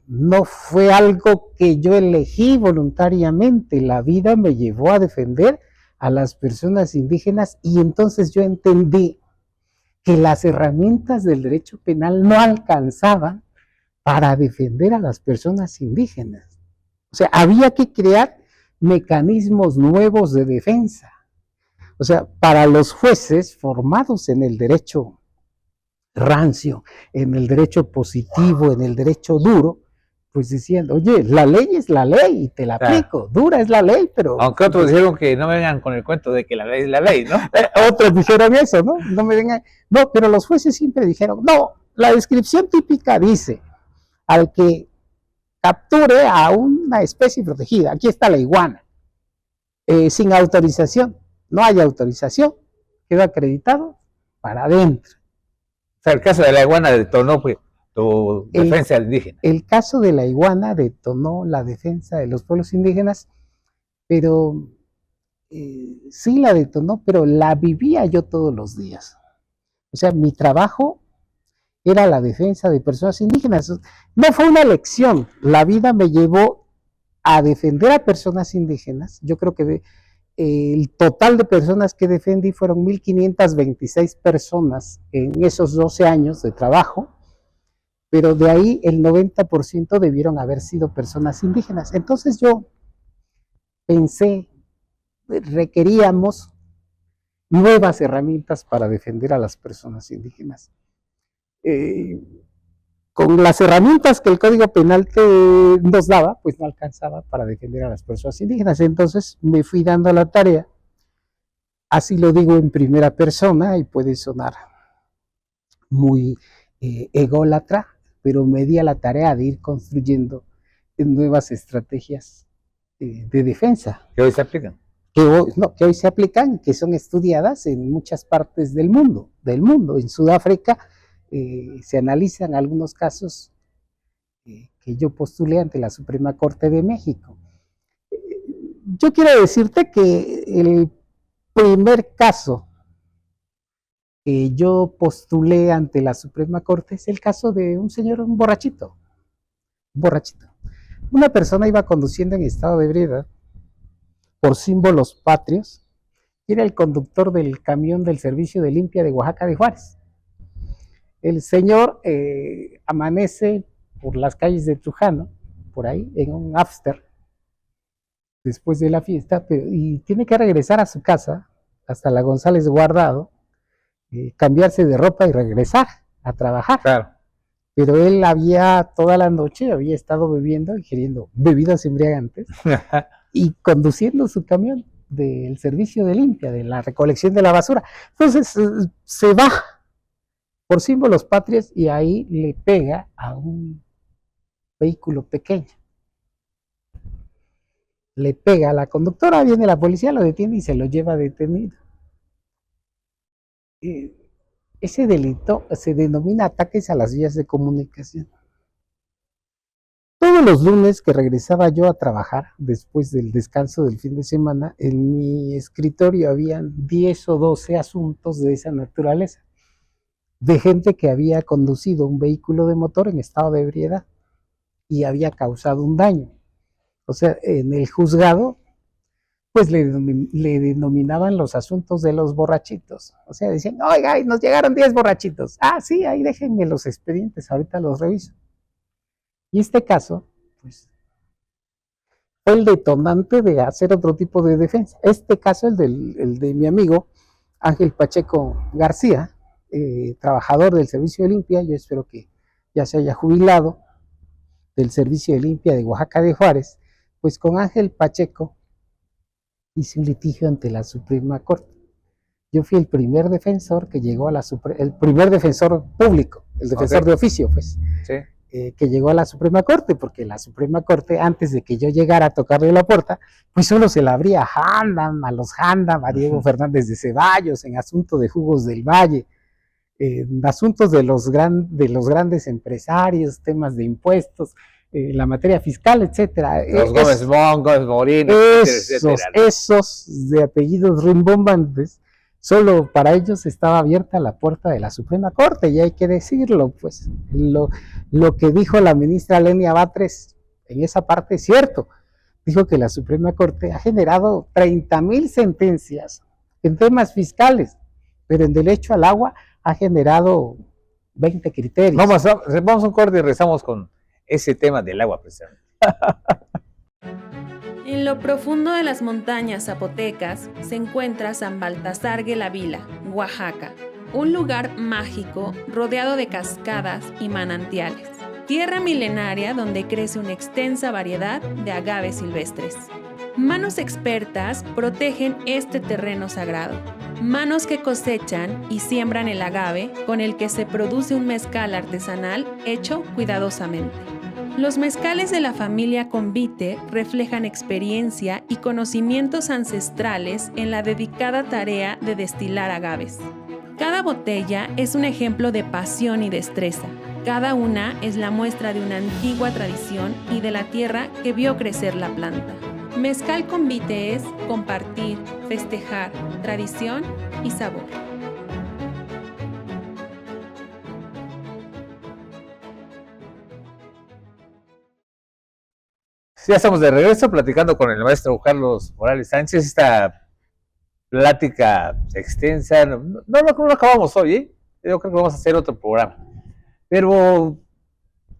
no fue algo que yo elegí voluntariamente. La vida me llevó a defender a las personas indígenas y entonces yo entendí que las herramientas del derecho penal no alcanzaban para defender a las personas indígenas. O sea, había que crear mecanismos nuevos de defensa. O sea, para los jueces formados en el derecho rancio, en el derecho positivo, en el derecho duro, pues decían, oye, la ley es la ley y te la aplico, dura es la ley, pero... Aunque otros dijeron que no vengan con el cuento de que la ley es la ley, ¿no? Otros dijeron eso, ¿no? No me vengan... No, pero los jueces siempre dijeron, no, la descripción típica dice, al que capture a una especie protegida, aquí está la iguana, sin autorización, no hay autorización, quedó acreditado para adentro. O sea, el caso de la iguana detonó pues, tu defensa indígena. El caso de la iguana detonó la defensa de los pueblos indígenas, pero sí la detonó, pero la vivía yo todos los días. O sea, mi trabajo era la defensa de personas indígenas. No fue una elección, la vida me llevó a defender a personas indígenas. Yo creo que el total de personas que defendí fueron 1,526 personas en esos 12 años de trabajo, pero de ahí el 90% debieron haber sido personas indígenas. Entonces yo pensé, requeríamos nuevas herramientas para defender a las personas indígenas. Con las herramientas que el Código Penal nos daba, pues no alcanzaba para defender a las personas indígenas. Entonces me fui dando la tarea, así lo digo en primera persona y puede sonar muy ególatra, pero me di a la tarea de ir construyendo nuevas estrategias de defensa. ¿Que hoy se aplican? Que hoy se aplican, que son estudiadas en muchas partes del mundo. En Sudáfrica se analizan algunos casos que yo postulé ante la Suprema Corte de México. Yo quiero decirte que el primer caso que yo postulé ante la Suprema Corte es el caso de un señor, un borrachito. Una persona iba conduciendo en estado de ebriedad por símbolos patrios, y era el conductor del camión del servicio de limpia de Oaxaca de Juárez. El señor amanece por las calles de Trujano, por ahí, en un after, después de la fiesta, y tiene que regresar a su casa, hasta la González Guardado, cambiarse de ropa y regresar a trabajar. Claro. Pero él toda la noche había estado bebiendo, ingiriendo bebidas embriagantes, y conduciendo su camión del servicio de limpia, de la recolección de la basura. Entonces se va por símbolos patrios y ahí le pega a un vehículo pequeño. Le pega a la conductora, viene la policía, lo detiene y se lo lleva detenido. Ese delito se denomina ataques a las vías de comunicación. Todos los lunes que regresaba yo a trabajar, después del descanso del fin de semana, en mi escritorio habían 10 o 12 asuntos de esa naturaleza, de gente que había conducido un vehículo de motor en estado de ebriedad y había causado un daño. O sea, en el juzgado, pues le denominaban los asuntos de los borrachitos. O sea, decían, oiga, nos llegaron 10 borrachitos. Ah, sí, ahí déjenme los expedientes, ahorita los reviso. Y este caso, pues, fue el detonante de hacer otro tipo de defensa. Este caso, el de mi amigo Ángel Pacheco García, trabajador del servicio de limpia, yo espero que ya se haya jubilado del servicio de limpia de Oaxaca de Juárez, pues con Ángel Pacheco hice un litigio ante la Suprema Corte. Yo fui el primer defensor que llegó a el primer defensor público, el defensor de oficio, pues. Sí. Que llegó a la Suprema Corte, porque la Suprema Corte, antes de que yo llegara a tocarle la puerta, pues solo se la abría a los Handam, a Diego Fernández de Ceballos, en asuntos de Jugos del Valle, en asuntos de los grandes empresarios, temas de impuestos, la materia fiscal, etcétera. Los Gómez Mon, Gómez Morín, etcétera. Esos de apellidos rimbombantes, solo para ellos estaba abierta la puerta de la Suprema Corte, y hay que decirlo, pues lo que dijo la ministra Lenia Batres en esa parte es cierto. Dijo que la Suprema Corte ha generado 30,000 sentencias en temas fiscales, pero en derecho al agua ha generado 20 criterios. Vamos a un corte y regresamos con ese tema del agua, precisamente. En lo profundo de las montañas zapotecas se encuentra San Baltasar Guelavila, Oaxaca, un lugar mágico rodeado de cascadas y manantiales. Tierra milenaria donde crece una extensa variedad de agaves silvestres. Manos expertas protegen este terreno sagrado. Manos que cosechan y siembran el agave con el que se produce un mezcal artesanal hecho cuidadosamente. Los mezcales de la familia Convite reflejan experiencia y conocimientos ancestrales en la dedicada tarea de destilar agaves. Cada botella es un ejemplo de pasión y destreza. Cada una es la muestra de una antigua tradición y de la tierra que vio crecer la planta. Mezcal Convite es compartir, festejar, tradición y sabor. Ya estamos de regreso platicando con el maestro Carlos Morales Sánchez. Esta plática extensa, no acabamos hoy, ¿eh? Yo creo que vamos a hacer otro programa. Pero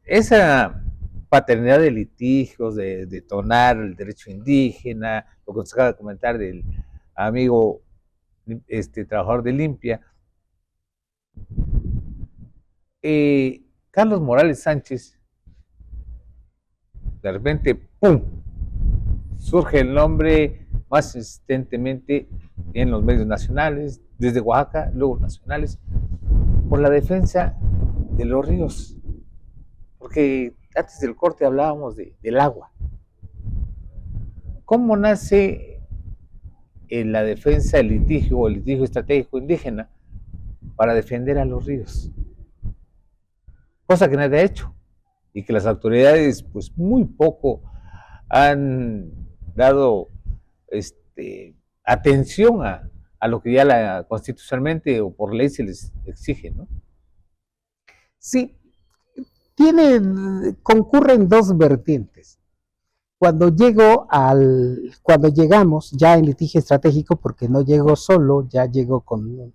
esa paternidad de litigios, de detonar el derecho indígena, lo que nos acaba de comentar del amigo trabajador de Limpia, Carlos Morales Sánchez, de repente, ¡pum!, surge el nombre más insistentemente en los medios nacionales, desde Oaxaca, luego nacionales, por la defensa de los ríos. Porque antes del corte hablábamos del agua. ¿Cómo nace la defensa del litigio o el litigio estratégico indígena para defender a los ríos? Cosa que nadie ha hecho y que las autoridades pues muy poco han dado atención a lo que ya constitucionalmente o por ley se les exige, ¿no? Sí, concurren dos vertientes. Cuando llegamos ya en litigio estratégico, porque no llego solo, ya llego con un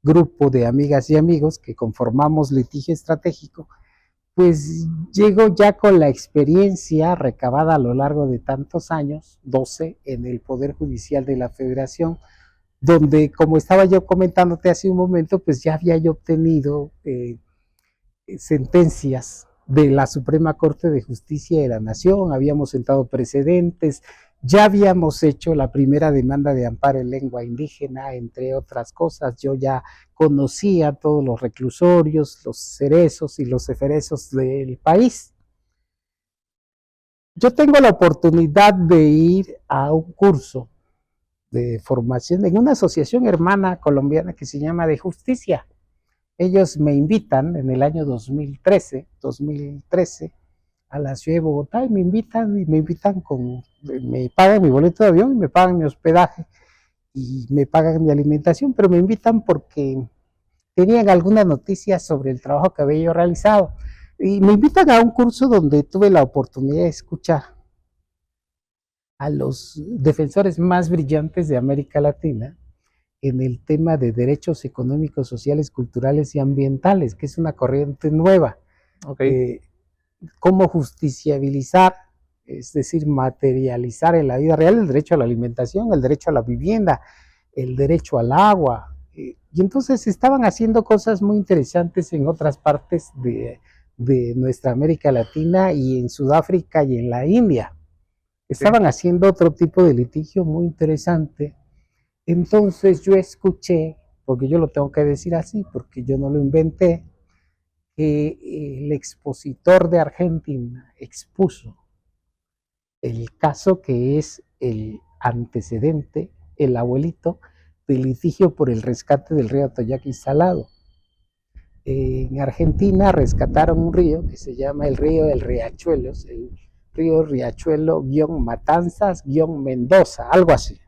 grupo de amigas y amigos que conformamos litigio estratégico, pues llego ya con la experiencia recabada a lo largo de tantos años, 12, en el Poder Judicial de la Federación, donde, como estaba yo comentándote hace un momento, pues ya había yo obtenido sentencias de la Suprema Corte de Justicia de la Nación, habíamos sentado precedentes, ya habíamos hecho la primera demanda de amparo en lengua indígena, entre otras cosas. Yo ya conocía todos los reclusorios, los cerezos y los eferezos del país. Yo tengo la oportunidad de ir a un curso de formación en una asociación hermana colombiana que se llama De Justicia. Ellos me invitan en el año 2013 a la ciudad de Bogotá y me invitan me pagan mi boleto de avión y me pagan mi hospedaje y me pagan mi alimentación, pero me invitan porque tenían algunas noticias sobre el trabajo que había yo realizado y me invitan a un curso donde tuve la oportunidad de escuchar a los defensores más brillantes de América Latina en el tema de derechos económicos, sociales, culturales y ambientales, que es una corriente nueva. Okay. Cómo justiciabilizar, es decir, materializar en la vida real el derecho a la alimentación, el derecho a la vivienda, el derecho al agua. Y entonces estaban haciendo cosas muy interesantes en otras partes de nuestra América Latina y en Sudáfrica y en la India. Estaban haciendo otro tipo de litigio muy interesante. Entonces yo escuché, porque yo lo tengo que decir así, porque yo no lo inventé, que el expositor de Argentina expuso el caso que es el antecedente, el abuelito, del litigio por el rescate del río Atoyac Salado. En Argentina rescataron un río que se llama el río del Riachuelo, el río Riachuelo-Matanzas-Mendoza, algo así.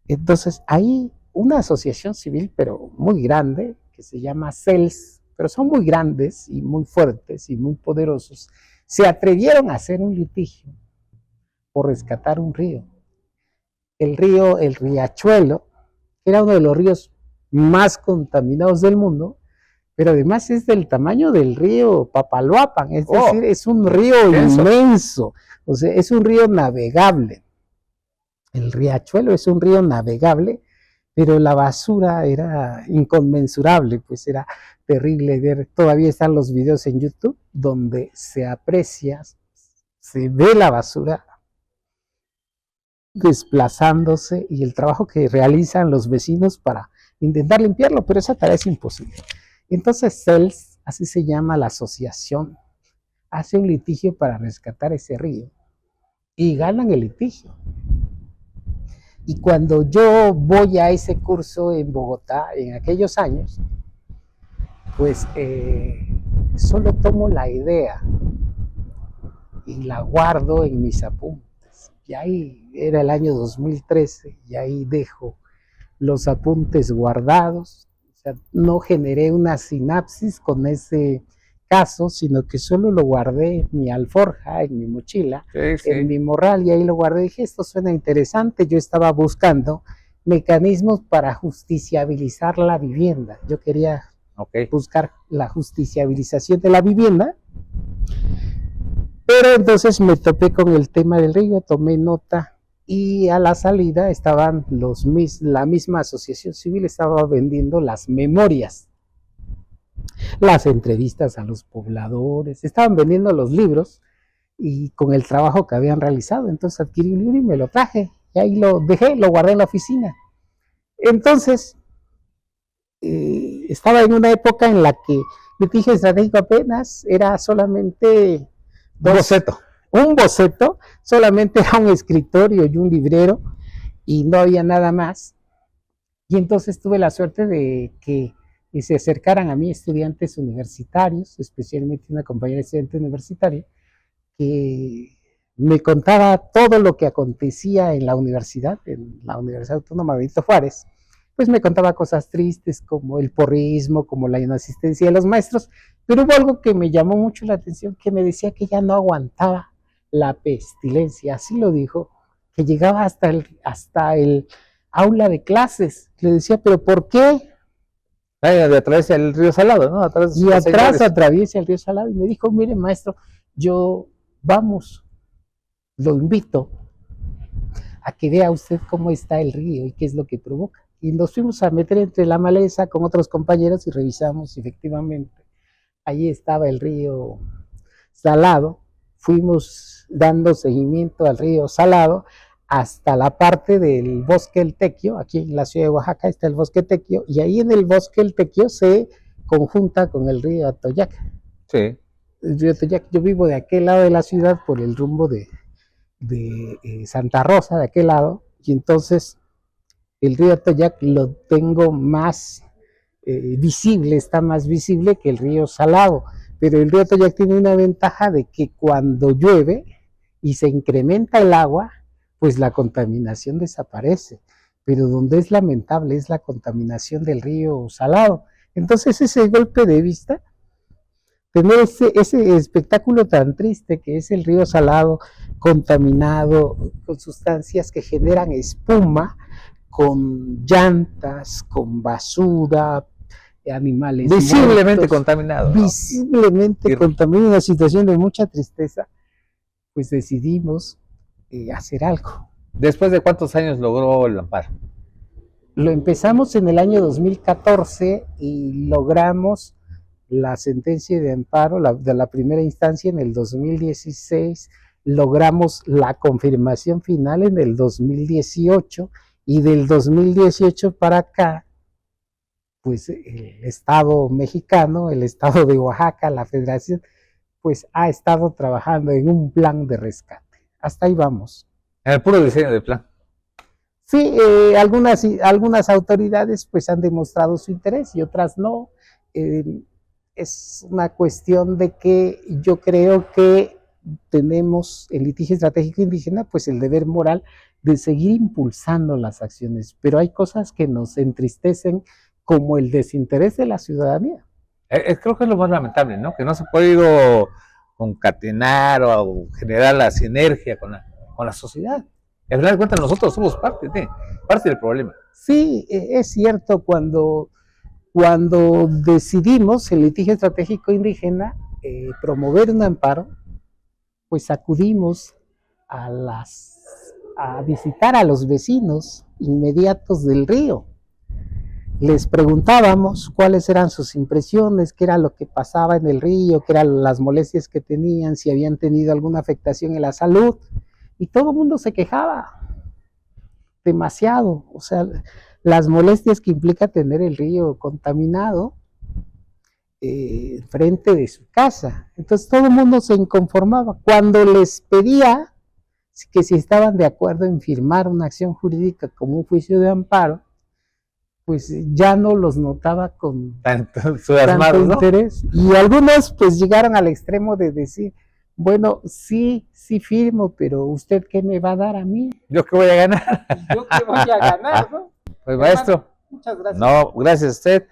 Entonces hay una asociación civil, pero muy grande, que se llama CELS, pero son muy grandes y muy fuertes y muy poderosos, se atrevieron a hacer un litigio por rescatar un río. El Riachuelo, era uno de los ríos más contaminados del mundo, pero además es del tamaño del río Papaloapan, es decir, es un río inmenso, o sea, es un río navegable. El riachuelo es un río navegable, pero la basura era inconmensurable, pues era terrible ver. Todavía están los videos en YouTube donde se aprecia, se ve la basura desplazándose y el trabajo que realizan los vecinos para intentar limpiarlo, pero esa tarea es imposible. Entonces CELS, así se llama la asociación, hace un litigio para rescatar ese río y ganan el litigio. Y cuando yo voy a ese curso en Bogotá, en aquellos años, pues solo tomo la idea y la guardo en mis apuntes. Y ahí era el año 2013 y ahí dejo los apuntes guardados. O sea, no generé una sinapsis con ese caso, sino que solo lo guardé en mi alforja, en mi mochila, en mi morral, y ahí lo guardé. Dije, esto suena interesante. Yo estaba buscando mecanismos para justiciabilizar la vivienda. Yo quería buscar la justiciabilización de la vivienda, pero entonces me topé con el tema del río, tomé nota y a la salida estaban la misma asociación civil estaba vendiendo las memorias, las entrevistas a los pobladores, estaban vendiendo los libros y con el trabajo que habían realizado. Entonces adquirí un libro y me lo traje y ahí lo dejé, lo guardé en la oficina. Entonces estaba en una época en la que litigio estratégico apenas era solamente un boceto, solamente era un escritorio y un librero y no había nada más. Y entonces tuve la suerte de que se acercaran a mí estudiantes universitarios, especialmente una compañera estudiante universitaria, que me contaba todo lo que acontecía en la Universidad Autónoma Benito Juárez. Pues me contaba cosas tristes como el porrismo, como la inasistencia de los maestros, pero hubo algo que me llamó mucho la atención, que me decía que ya no aguantaba la pestilencia, así lo dijo, que llegaba hasta el aula de clases. Le decía, ¿pero por qué? Atraviesa el río Salado, ¿no? Y atrás atraviesa el río Salado. Y me dijo, mire maestro, vamos, lo invito a que vea usted cómo está el río y qué es lo que provoca. Y nos fuimos a meter entre la maleza con otros compañeros y revisamos, efectivamente, ahí estaba el río Salado. Fuimos dando seguimiento al río Salado hasta la parte del bosque El Tequio. Aquí en la ciudad de Oaxaca está el bosque Tequio, y ahí en el bosque El Tequio se conjunta con el río Atoyac. Sí. El río Atoyac, yo vivo de aquel lado de la ciudad por el rumbo de Santa Rosa, de aquel lado, y entonces el río Atoyac lo tengo más visible, está más visible que el río Salado, pero el río Atoyac tiene una ventaja de que cuando llueve y se incrementa el agua, pues la contaminación desaparece, pero donde es lamentable es la contaminación del río Salado. Entonces ese golpe de vista, tener ese espectáculo tan triste que es el río Salado contaminado con sustancias que generan espuma, con llantas, con basura, animales visiblemente muertos, contaminado, ¿no? Visiblemente contaminado, una situación de mucha tristeza, pues decidimos hacer algo. ¿Después de cuántos años logró el amparo? Lo empezamos en el año 2014 y logramos la sentencia de amparo de la primera instancia en el 2016, logramos la confirmación final en el 2018, y del 2018 para acá, pues el Estado mexicano, el Estado de Oaxaca, la Federación, pues ha estado trabajando en un plan de rescate. Hasta ahí vamos. En el puro diseño del plan. Sí, algunas autoridades pues han demostrado su interés y otras no. Es una cuestión de que yo creo que tenemos el litigio estratégico indígena pues el deber moral de seguir impulsando las acciones, pero hay cosas que nos entristecen como el desinterés de la ciudadanía. Creo que es lo más lamentable, ¿no? Que no se ha podido concatenar o generar la sinergia con la sociedad. Al final de cuentas nosotros somos parte del problema. Sí, es cierto, cuando decidimos el litigio estratégico indígena promover un amparo, pues acudimos a las a visitar a los vecinos inmediatos del río. Les preguntábamos cuáles eran sus impresiones, qué era lo que pasaba en el río, qué eran las molestias que tenían, si habían tenido alguna afectación en la salud, y todo el mundo se quejaba demasiado, o sea, las molestias que implica tener el río contaminado frente de su casa. Entonces todo el mundo se inconformaba. Cuando les pedía que si estaban de acuerdo en firmar una acción jurídica como un juicio de amparo, pues ya no los notaba con Tanto tanto ¿no? interés. Y algunos pues llegaron al extremo de decir, bueno, sí firmo, pero ¿usted qué me va a dar a mí? ¿Yo qué voy a ganar? ¿Yo qué voy a ganar, no? Pues maestro, Muchas gracias. no, gracias a usted.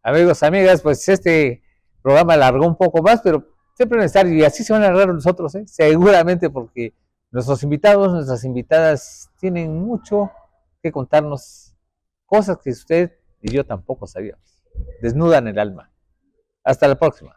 Amigos, amigas, pues este programa alargó un poco más, pero siempre necesario, y así se van a alargar nosotros, seguramente, porque nuestros invitados, nuestras invitadas tienen mucho que contarnos, cosas que usted y yo tampoco sabíamos. Desnudan el alma. Hasta la próxima.